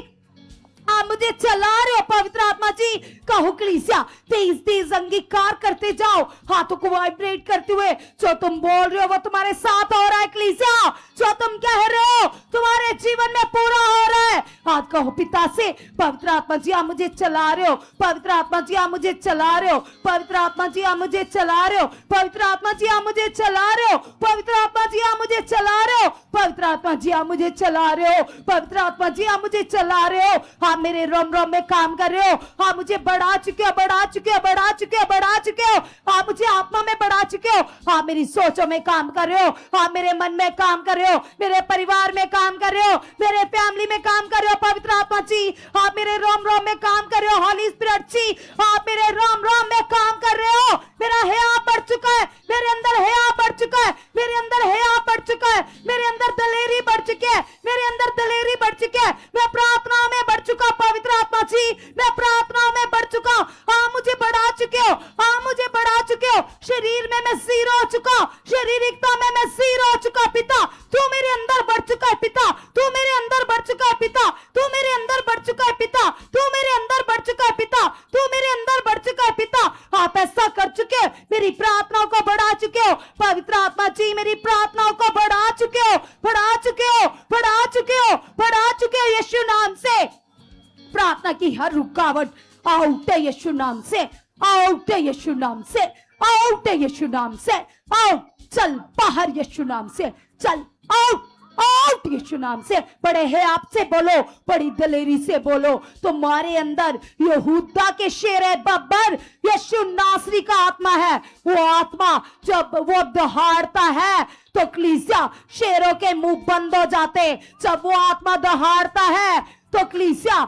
आप मुझे चला रहे हो पवित्र आत्मा जी। कहो कलीसिया, तेज तेज अंगीकार करते जाओ, हाथों को वाइब्रेट करते हुए। जो तुम बोल रहे हो वो तुम्हारे साथ हो रहा है कलीसिया, जो तुम कह रहे हो तुम्हारे जीवन में पूरा हो रहा है। आज कहो पिता से, पवित्र आत्मा जी आप मुझे चला रहे हो, पवित्र आत्मा जी आप मुझे चला रहे हो, पवित्र आत्मा जी आप मुझे चला रहे हो, पवित्र आत्मा जी आप मुझे चला रहे हो, पवित्र आत्मा जी आप मुझे चला रहे हो, पवित्र आत्मा जी आप मुझे चला रहे हो, पवित्र आत्मा जी आप मुझे चला रहे हो। आप मेरे रोम रोम में काम कर रहे हो, आप मुझे बढ़ा चुके हो, बढ़ा चुके हो, बढ़ा चुके हो, बढ़ा चुके हो। आप मुझे आत्मा में बढ़ा चुके हो, आप मेरी सोचों में काम कर रहे हो, आप मेरे मन में काम कर रहे हो, मेरे परिवार में काम कर रहे हो, मेरे फैमिली में काम कर रहे हो पवित्र आत्मा जी। आप मेरे रोम रोम में काम कर रहे हो हॉली स्पिरिट जी, आप मेरे रोम रोम में काम कर रहे हो। मेरा हया बढ़ चुका है, मेरे अंदर हया बढ़ चुका है, मेरे अंदर हया बढ़ चुका है, मेरे अंदर दलेरी बढ़ चुकी है, मेरे अंदर दलेरी बढ़ चुकी है। मैं प्रार्थना में बढ़ चुका पवित्र आत्मा जी, मैं प्रार्थना में बढ़ चुका। आप मुझे बढ़ा चुके हो, आप मुझे बढ़ा चुके हो। शरीर में मैं जीरो हो चुका, शारीरिकता में मैं जीरो हो चुका पिता। तू मेरे अंदर बढ़ चुका है पिता, तू मेरे अंदर बढ़ चुका है पिता, तू मेरे अंदर बढ़ चुका है पिता, तू मेरे अंदर बढ़ चुका है पिता, तू मेरे अंदर बढ़ चुका है पिता। आप ऐसा कर चुके, मेरी प्रार्थना आउट है यीशु नाम से, आउट है यीशु नाम से, आउट है यीशु नाम से, आउट, चल बाहर यीशु नाम से, चल आउट, आउट यीशु नाम से। बड़े है आपसे बोलो, बड़ी दलेरी से बोलो। तुम्हारे अंदर यहूदा के शेर बब्बर यीशु नासरी का आत्मा है। वो आत्मा जब वो दहाड़ता है तो कलीसिया शेरों के मुंह बंद हो जाते। जब वो आत्मा दहाड़ता है तो कलीसिया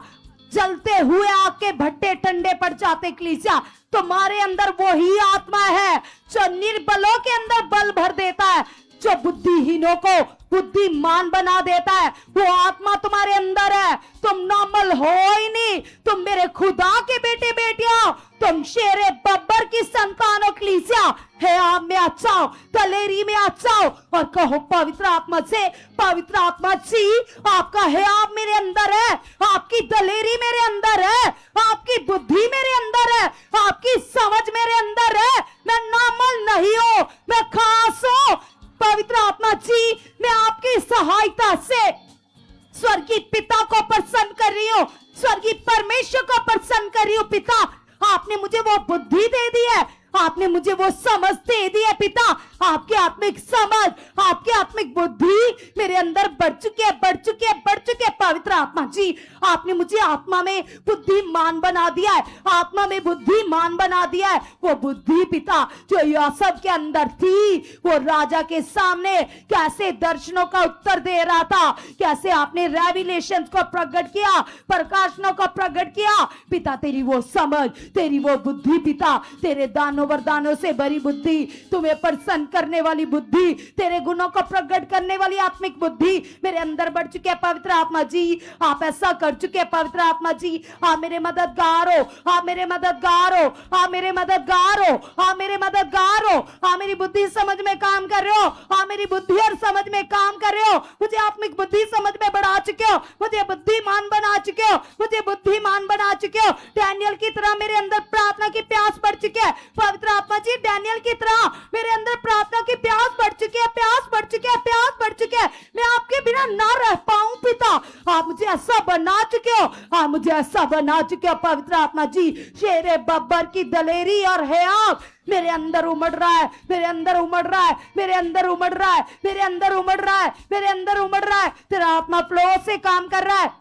जलते हुए आग के भट्टे ठंडे पड़ जाते। कलीसिया तुम्हारे अंदर वही आत्मा है जो निर्बलों के अंदर बल भर देता है, जो बुद्धिहीनों को बुद्धिमान बना देता है। वो आत्मा तुम्हारे अंदर है। तुम नॉर्मल हो ही नहीं, तुम मेरे खुदा के बेटे बेटियां, तुम शेरे बब्बर की संतान हो। कलीसिया है आप में आ जाओ, दलेरी में आ जाओ और कहो पवित्र आत्मा से, पवित्र आत्मा जी आपका है आप मेरे अंदर है, आपकी दलेरी मेरे अंदर है, आपकी बुद्धि मेरे अंदर है, आपकी समझ मेरे अंदर है। मैं नॉर्मल नहीं हूं, मैं खास हूं। पवित्र आत्मा जी मैं आपकी सहायता से स्वर्गीय पिता को प्रसन्न कर रही हूं, स्वर्गीय परमेश्वर को प्रसन्न कर रही हूं। पिता आपने मुझे वो बुद्धि दे दी है, आपने मुझे वो समझ दे दी है। पिता आपकी आत्मिक समझ, आपकी आत्मिक बुद्धि मेरे अंदर बढ़ चुकी है, बढ़ चुकी है, बढ़ चुकी है। पवित्र आत्मा जी आपने मुझे आत्मा में बुद्धिमान बना दिया है, आत्मा में बुद्धिमान बना दिया है। वो बुद्धि पिता जो यूसुफ के अंदर थी, वो राजा के सामने कैसे दर्शनों का उत्तर दे रहा था, कैसे आपने रेविलेशंस को प्रकट किया, प्रकाशनों को प्रकट किया। पिता तेरी वो समझ, तेरी वो बुद्धि पिता, तेरे दानों वरदानों से भरी बुद्धि, तुम्हें प्रसन्न करने वाली बुद्धि, तेरे गुणों को प्रकट करने वाली आत्मिक बुद्धि मेरे अंदर बढ़ चुकी है। पवित्र आत्मा जी आप ऐसा कर चुके हैं। पवित्र आत्मा जी आप मेरे मददगार हो, आप मेरे मददगार हो, आप मेरे मददगार हो, आप मेरे मददगार हो। आप मेरी बुद्धि समझ में काम कर रहे हो, आप मेरी बुद्धि और समझ में काम कर रहे हो। मुझे आत्मिक बुद्धि समझ में बढ़ा चुके हो, मुझे बुद्धिमान बना चुके हो, मुझे बुद्धिमान बना चुके हो। डैनियल की तरह मेरे अंदर प्रार्थना की प्यास बढ़ चुकी है। पवित्र आत्मा जी डैनियल की तरह मेरे अंदर प्रार्थना की प्यास बढ़ चुकी है, प्यास बढ़ चुकी है, प्यास बढ़ चुकी है। मैं आपके बिना ना रह पाऊं पिता, आप मुझे ऐसा बना चुके हो, आप मुझे ऐसा बना चुके हो। पवित्र आत्मा जी शेरे बब्बर की दलेरी और हयात मेरे अंदर उमड़ रहा है, मेरे अंदर उमड़ रहा है, मेरे अंदर उमड़ रहा है, मेरे अंदर उमड़ रहा है, मेरे अंदर उमड़ रहा है। तेरा आत्मा फ्लो से काम कर रहा है।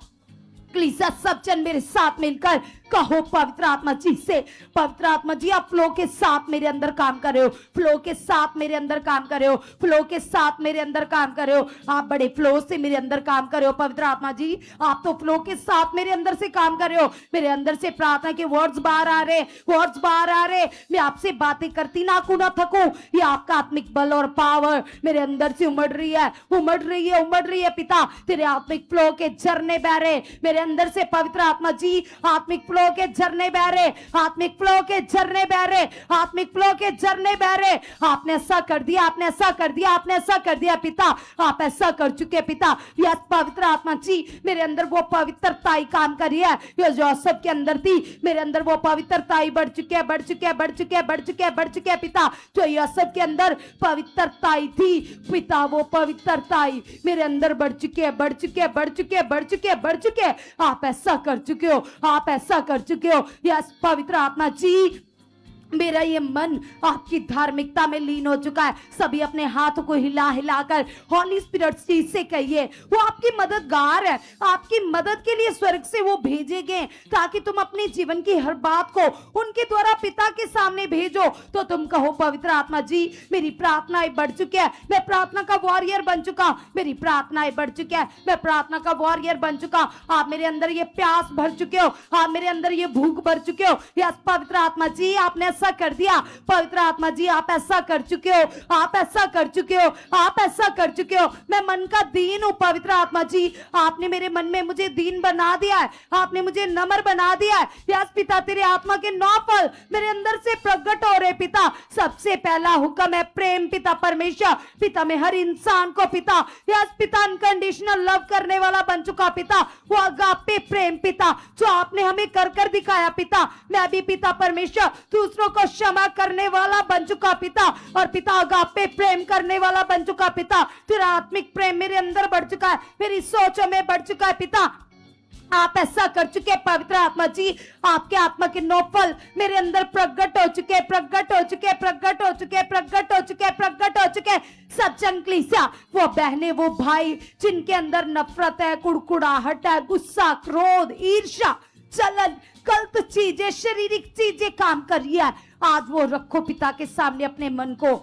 कलीसिया सब जन मेरे साथ मिलकर कहो पवित्र आत्मा जी से, पवित्र आत्मा जी आप फ्लो के साथ मेरे अंदर काम कर रहे हो, फ्लो के साथ मेरे अंदर काम कर रहे हो, फ्लो के साथ मेरे अंदर काम कर रहे हो। आप बड़े फ्लो से मेरे अंदर काम कर रहे हो। पवित्र आत्मा जी आप तो फ्लो के साथ मेरे अंदर से काम कर रहे हो। मेरे अंदर से प्रार्थना के वर्ड्स बाहर आ रहे, वर्ड्स बाहर आ रहे। मैं आपसे बातें करती ना को ना थकूं। ये आपका आत्मिक बल और पावर मेरे अंदर से उमड़ रही है, उमड़ रही है, उमड़ रही है। पिता तेरे आत्मिक फ्लो के झरने बह रहे मेरे अंदर से। पवित्र आत्मा जी आत्मिक फ्लो के झरने बह रहे, आत्मिक फ्लो के झरने बह रहे, आत्मिक फ्लो के झरने बह रहे। आपने ऐसा कर दिया, आपने ऐसा कर दिया, आपने ऐसा कर दिया पिता, आप ऐसा कर चुके पिता। यस पवित्र आत्मा जी मेरे अंदर वो पवित्रताई काम कर रही है जो यूसुफ के अंदर थी। मेरे अंदर वो पवित्रताई बढ़ चुकी है, बढ़ चुकी है, बढ़ चुकी है, बढ़ चुकी है, बढ़ चुकी है पिता। जो यूसुफ के अंदर पवित्रताई थी पिता, वो पवित्रताई मेरे अंदर बढ़ चुकी है, बढ़ चुकी है, बढ़ चुकी है, बढ़ चुकी है, बढ़ चुकी है। आप ऐसा कर चुके हो, आप ऐसा कर चुके हो। यस पवित्र आत्मा जी मेरा ये मन आपकी धार्मिकता में लीन हो चुका है। सभी अपने हाथों को हिला हिलाकर हॉली स्पिरिट चीज से कहिए वो आपकी मददगार है, आपकी मदद के लिए स्वर्ग से वो भेजे गए ताकि तुम अपने जीवन की हर बात को उनके द्वारा पिता के सामने भेजो। तो तुम कहो पवित्र आत्मा जी मेरी प्रार्थनाएं बढ़ चुकी है, मैं प्रार्थना का वॉरियर बन चुका, मेरी प्रार्थनाएं बढ़ चुकी है, मैं प्रार्थना का वॉरियर बन चुका। आप मेरे अंदर ये प्यास भर चुके हो, आप मेरे अंदर ये भूख भर चुके हो। यस पवित्र आत्मा जी आपने ऐसा कर दिया। पवित्र आत्मा जी आप ऐसा कर चुके हो, आप ऐसा कर चुके हो, आप ऐसा कर चुके हो। मैं मन का दीन हूं पवित्र आत्मा जी, आपने मेरे मन में मुझे दीन बना दिया है, आपने मुझे नम्र बना दिया है। यस पिता तेरे आत्मा के 9 फल मेरे अंदर से प्रकट हो रहे पिता। सबसे पहला हुक्म है प्रेम पिता परमेश्वर पिता। मैं हर इंसान को पिता यस पिता अनकंडीशनल लव करने वाला बन चुका पिता। वो अगापे प्रेम पिता जो आपने हमें कर कर दिखाया पिता। मैं भी पिता परमेश्वर दूसरों को क्षमा करने वाला बन चुका पिता, और पिता अगापे प्रेम करने वाला बन चुका पिता। तेरा आत्मिक प्रेम मेरे अंदर बढ़ चुका है, मेरी सोचों में बढ़ चुका है पिता। आप ऐसा कर चुके हैं पवित्र आत्मा जी। आपके आत्मा के 9 फल मेरे अंदर प्रकट हो चुके हैं, प्रकट हो चुके हैं, प्रकट हो चुके हैं, प्रकट हो चुके हैं, प्रकट हो चुके हैं। सज्जन कलीसिया, वो बहनें, वो भाई जिनके अंदर नफरत है, कुड़कुड़ाहट है, गुस्सा, क्रोध, ईर्ष्या, जलन, गलत चीजें, शारीरिक चीजें काम कर रही है, आज वो रखो पिता के सामने अपने मन को।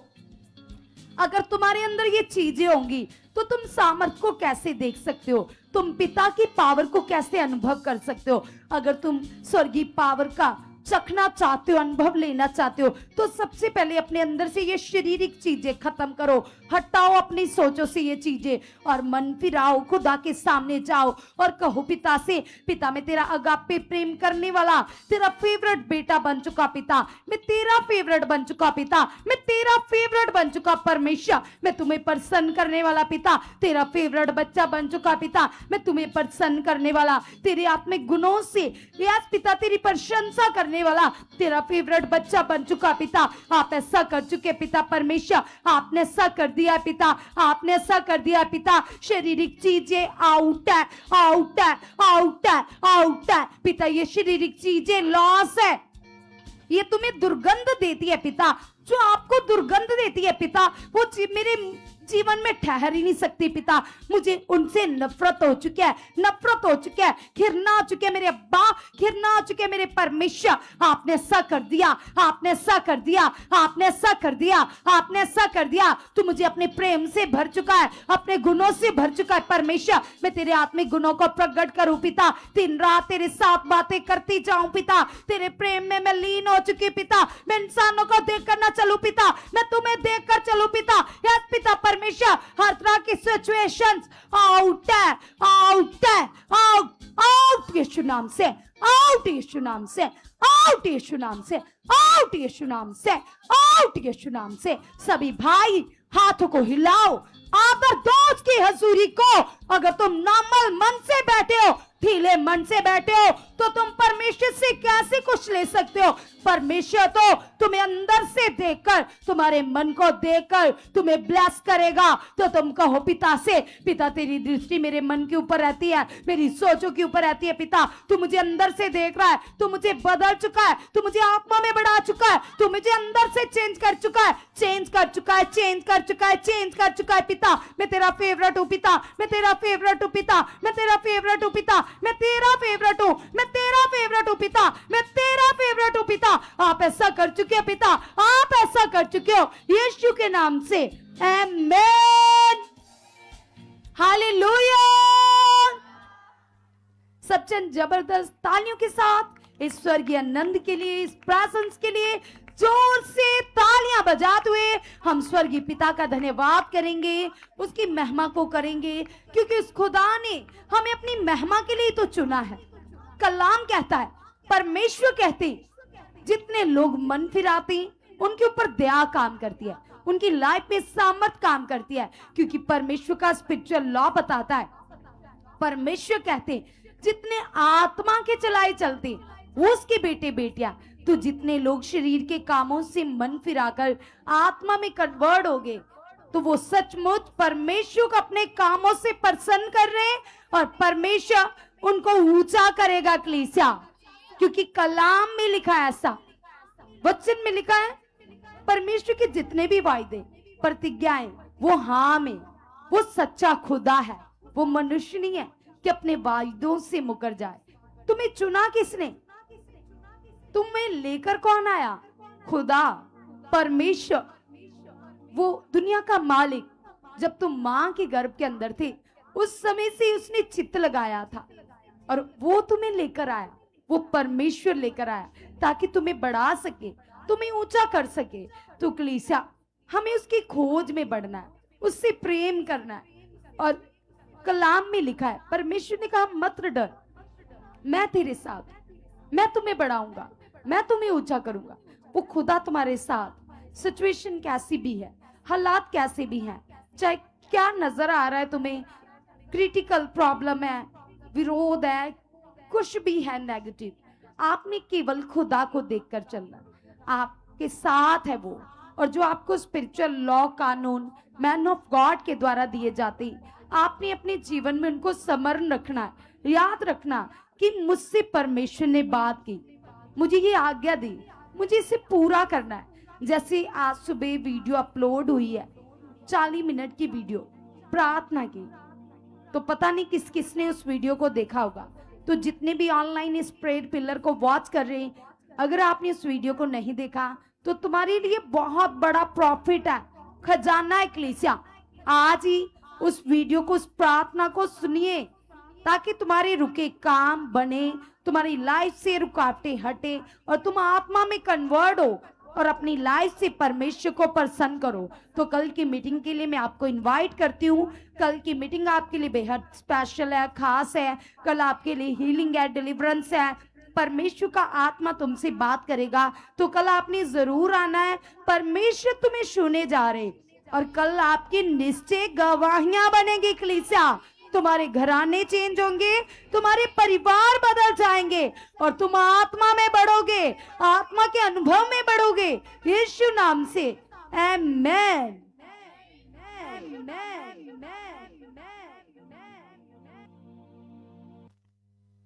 अगर तुम्हारे अंदर ये चीजें होंगी तो तुम सामर्थ को कैसे देख सकते हो? तुम पिता की पावर को कैसे अनुभव कर सकते हो? अगर तुम स्वर्गीय पावर का चखना चाहते हो, अनुभव लेना चाहते हो, तो सबसे पहले अपने अंदर से ये शारीरिक चीजें खत्म करो, हटाओ अपनी सोचों से ये चीजें और मन फिराओ, खुदा के सामने जाओ और कहो पिता से, पिता मैं तेरा अगापे प्रेम करने वाला, तेरा फेवरेट बेटा बन चुका पिता, मैं तेरा फेवरेट बन चुका पिता, मैं तेरा फेवरेट बन चुका परमेश्वर, मैं तुम्हें प्रसन्न करने वाला पिता, तेरा फेवरेट बच्चा बन चुका पिता, मैं तुम्हें प्रसन्न करने वाला, तेरे आत्मिक गुणों से यस पिता तेरी प्रशंसा करने वाला तेरा फेवरेट बच्चा बन चुका पिता। आप ऐसा कर चुके पिता परमेश्वर, आपने ऐसा कर दिया पिता, आपने ऐसा कर दिया पिता। शारीरिक चीजें आउट है, आउट है, आउट है, आउट है पिता, ये शारीरिक चीजें लॉस है, ये तुम्हें दुर्गंध देती है पिता। जो आपको दुर्गंध देती है पिता, वो मेरे जीवन में ठहर ही नहीं सकती पिता। मुझे उनसे नफरत हो चुकी है, नफरत हो चुकी है, घिरना आ चुके मेरे अब्बा, घिरना आ चुके मेरे परमेश्वर। आपने ऐसा कर दिया, आपने ऐसा कर दिया, आपने ऐसा कर दिया, आपने ऐसा कर दिया। तू मुझे अपने प्रेम से भर चुका है, अपने गुणों से भर चुका है परमेश्वर। मैं तेरे आत्मिक गुणों को प्रकट करूं पिता, दिन रात तेरे साथ बातें करती जाऊं पिता, तेरे प्रेम में मैं लीन हो चुकी पिता। मैं इंसानों को देखकर ना चलूं पिता, मैं तुम्हें देखकर चलूं पिता। यस पिता परमेश्वर, हर तरह की सिचुएशंस आउट है, आउट है, आउट, आउट यीशु नाम से, आउट यीशु नाम से, आउट यीशु नाम से, आउट यीशु नाम से, आउट यीशु नाम से। सभी भाई हाथों को हिलाओ, आकर दो उसकी हजूरी को। अगर तुम नॉर्मल मन से बैठे हो, ढीले मन से बैठे हो, तो तुम परमेश्वर से कैसे कुछ ले सकते हो? परमेश्वर तो तुम्हें अंदर से देखकर, तुम्हारे मन को देखकर तुम्हें ब्लेस करेगा। तो तुम कहो पिता से, पिता तेरी दृष्टि मेरे मन के ऊपर रहती है, मेरी सोचों के ऊपर रहती है पिता। तू मुझे अंदर से देख रहा है, तू मुझे बदल चुका है, तू मुझे आत्मा में बढ़ा चुका है, तू मुझे अंदर से चेंज कर चुका है, चेंज कर चुका है, चेंज कर चुका है, चेंज कर चुका है पिता। मैं तेरा फेवरेट हूँ पिता, मैं तेरा फेवरेट हूँ पिता, मैं तेरा फेवरेट हूँ पिता, मैं तेरा फेवरेट हूँ, मैं तेरा फेवरेट हूँ पिता, मैं तेरा फेवरेट हूँ पिता। आप ऐसा कर चुके हो पिता, आप ऐसा कर चुके हो यीशु के नाम से, आमीन, हालेलुया। सब जन जबरदस्त तालियों के साथ इस स्वर्गीय आनंद के लिए, इस प्रेजेंस के लिए जोर से तालियां बजाते हुए हम स्वर्गीय पिता का धन्यवाद करेंगे, उसकी महिमा को करेंगे, क्योंकि उस खुदा ने हमें अपनी महिमा के लिए तो चुना है। कलाम कहता है, परमेश्वर कहते, जितने लोग मन फिराते उनके ऊपर दया काम करती है, उनकी लाइफ में सामर्थ काम करती है, क्योंकि परमेश्वर का स्पिरिचुअल लॉ बताता है। परमेश्वर कहते, जितने आत्मा के चलाए चलते वो उसके बेटे बेटियां। तो जितने लोग शरीर के कामों से मन फिराकर आत्मा में कन्वर्ट हो गए, तो वो सचमुच परमेश्वर को अपने कामों से प्रसन्न कर रहे हैं और परमेश्वर उनको ऊंचा करेगा कलीसिया। क्योंकि कलाम में लिखा है, ऐसा वचन में लिखा है, परमेश्वर के जितने भी वायदे प्रतिज्ञाएं वो हाँ में, वो सच्चा खुदा है, वो मनुष्य नहीं है कि अपने वायदों से मुकर जाए। तुम्हें चुना किसने? तुम्हें लेकर कौन आया? खुदा परमेश्वर, वो दुनिया का मालिक। जब तुम मां के गर्भ के अंदर थे, उस समय से उसने चित्त लगाया था और वो तुम्हें लेकर आया, वो परमेश्वर लेकर आया ताकि तुम्हें बढ़ा सके, तुम्हें ऊंचा कर सके। तो कलीसिया, हमें उसकी खोज में बढ़ना है, उससे प्रेम करना है। और कलाम में लिखा है, परमेश्वर ने कहा मत डर, मैं तेरे साथ, मैं तुम्हें बढ़ाऊंगा, मैं तुम्हें ऊंचा करूंगा। वो खुदा तुम्हारे साथ, सिचुएशन कैसी भी है, हालात कैसे भी हैं, चाहे क्या नजर आ रहा है तुम्हें, क्रिटिकल प्रॉब्लम है, विरोध है, कुछ भी है नेगेटिव, आपने केवल खुदा को देखकर चलना। आपके साथ है वो और जो आपको स्पिरिचुअल लॉ कानून मैन ऑफ गॉड के द्वारा दिए जाते हैं, आपने अपने जीवन में उनको स्मरण रखना है, याद रखना कि मुझसे परमेश्वर ने बात की, मुझे ये आज्ञा दी, मुझे इसे पूरा करना है। जैसे आज सुबह वीडियो अपलोड हुई है, 40 मिनट की वीडियो प्रार्थना की, तो पता नहीं किस किसने उस वीडियो को देखा होगा। तो जितने भी ऑनलाइन इस प्रेयर पिलर को वॉच कर रहे हैं, अगर आपने इस वीडियो को नहीं देखा तो तुम्हारे लिए बहुत बड़ा प्रॉफिट है, खजाना है कलीसिया। आज ही उस वीडियो को, उस प्रार्थना को सुनिए ताकि तुम्हारे रुके काम बने, तुम्हारी लाइफ से रुकावटें हटे और तुम आत्मा में कन्वर्ट हो और अपनी लाइफ से परमेश्वर को प्रसन्न करो। तो कल की मीटिंग के लिए मैं आपको इनवाइट करती हूँ। कल की मीटिंग आपके लिए बेहद स्पेशल है, खास है। कल आपके लिए हीलिंग है, डिलीवरेंस है, परमेश्वर का आत्मा तुमसे बात करेगा। तो कल आपने जरूर आना है, परमेश्वर तुम्हें छूने जा रहे और कल आपकी निश्चय गवाहियां बनेगी कलीसिया। तुम्हारे घराने चेंज होंगे, तुम्हारे परिवार बदल जाएंगे और तुम आत्मा में बढ़ोगे, आत्मा के अनुभव में बढ़ोगे, यीशु नाम से। आमेन, आमेन।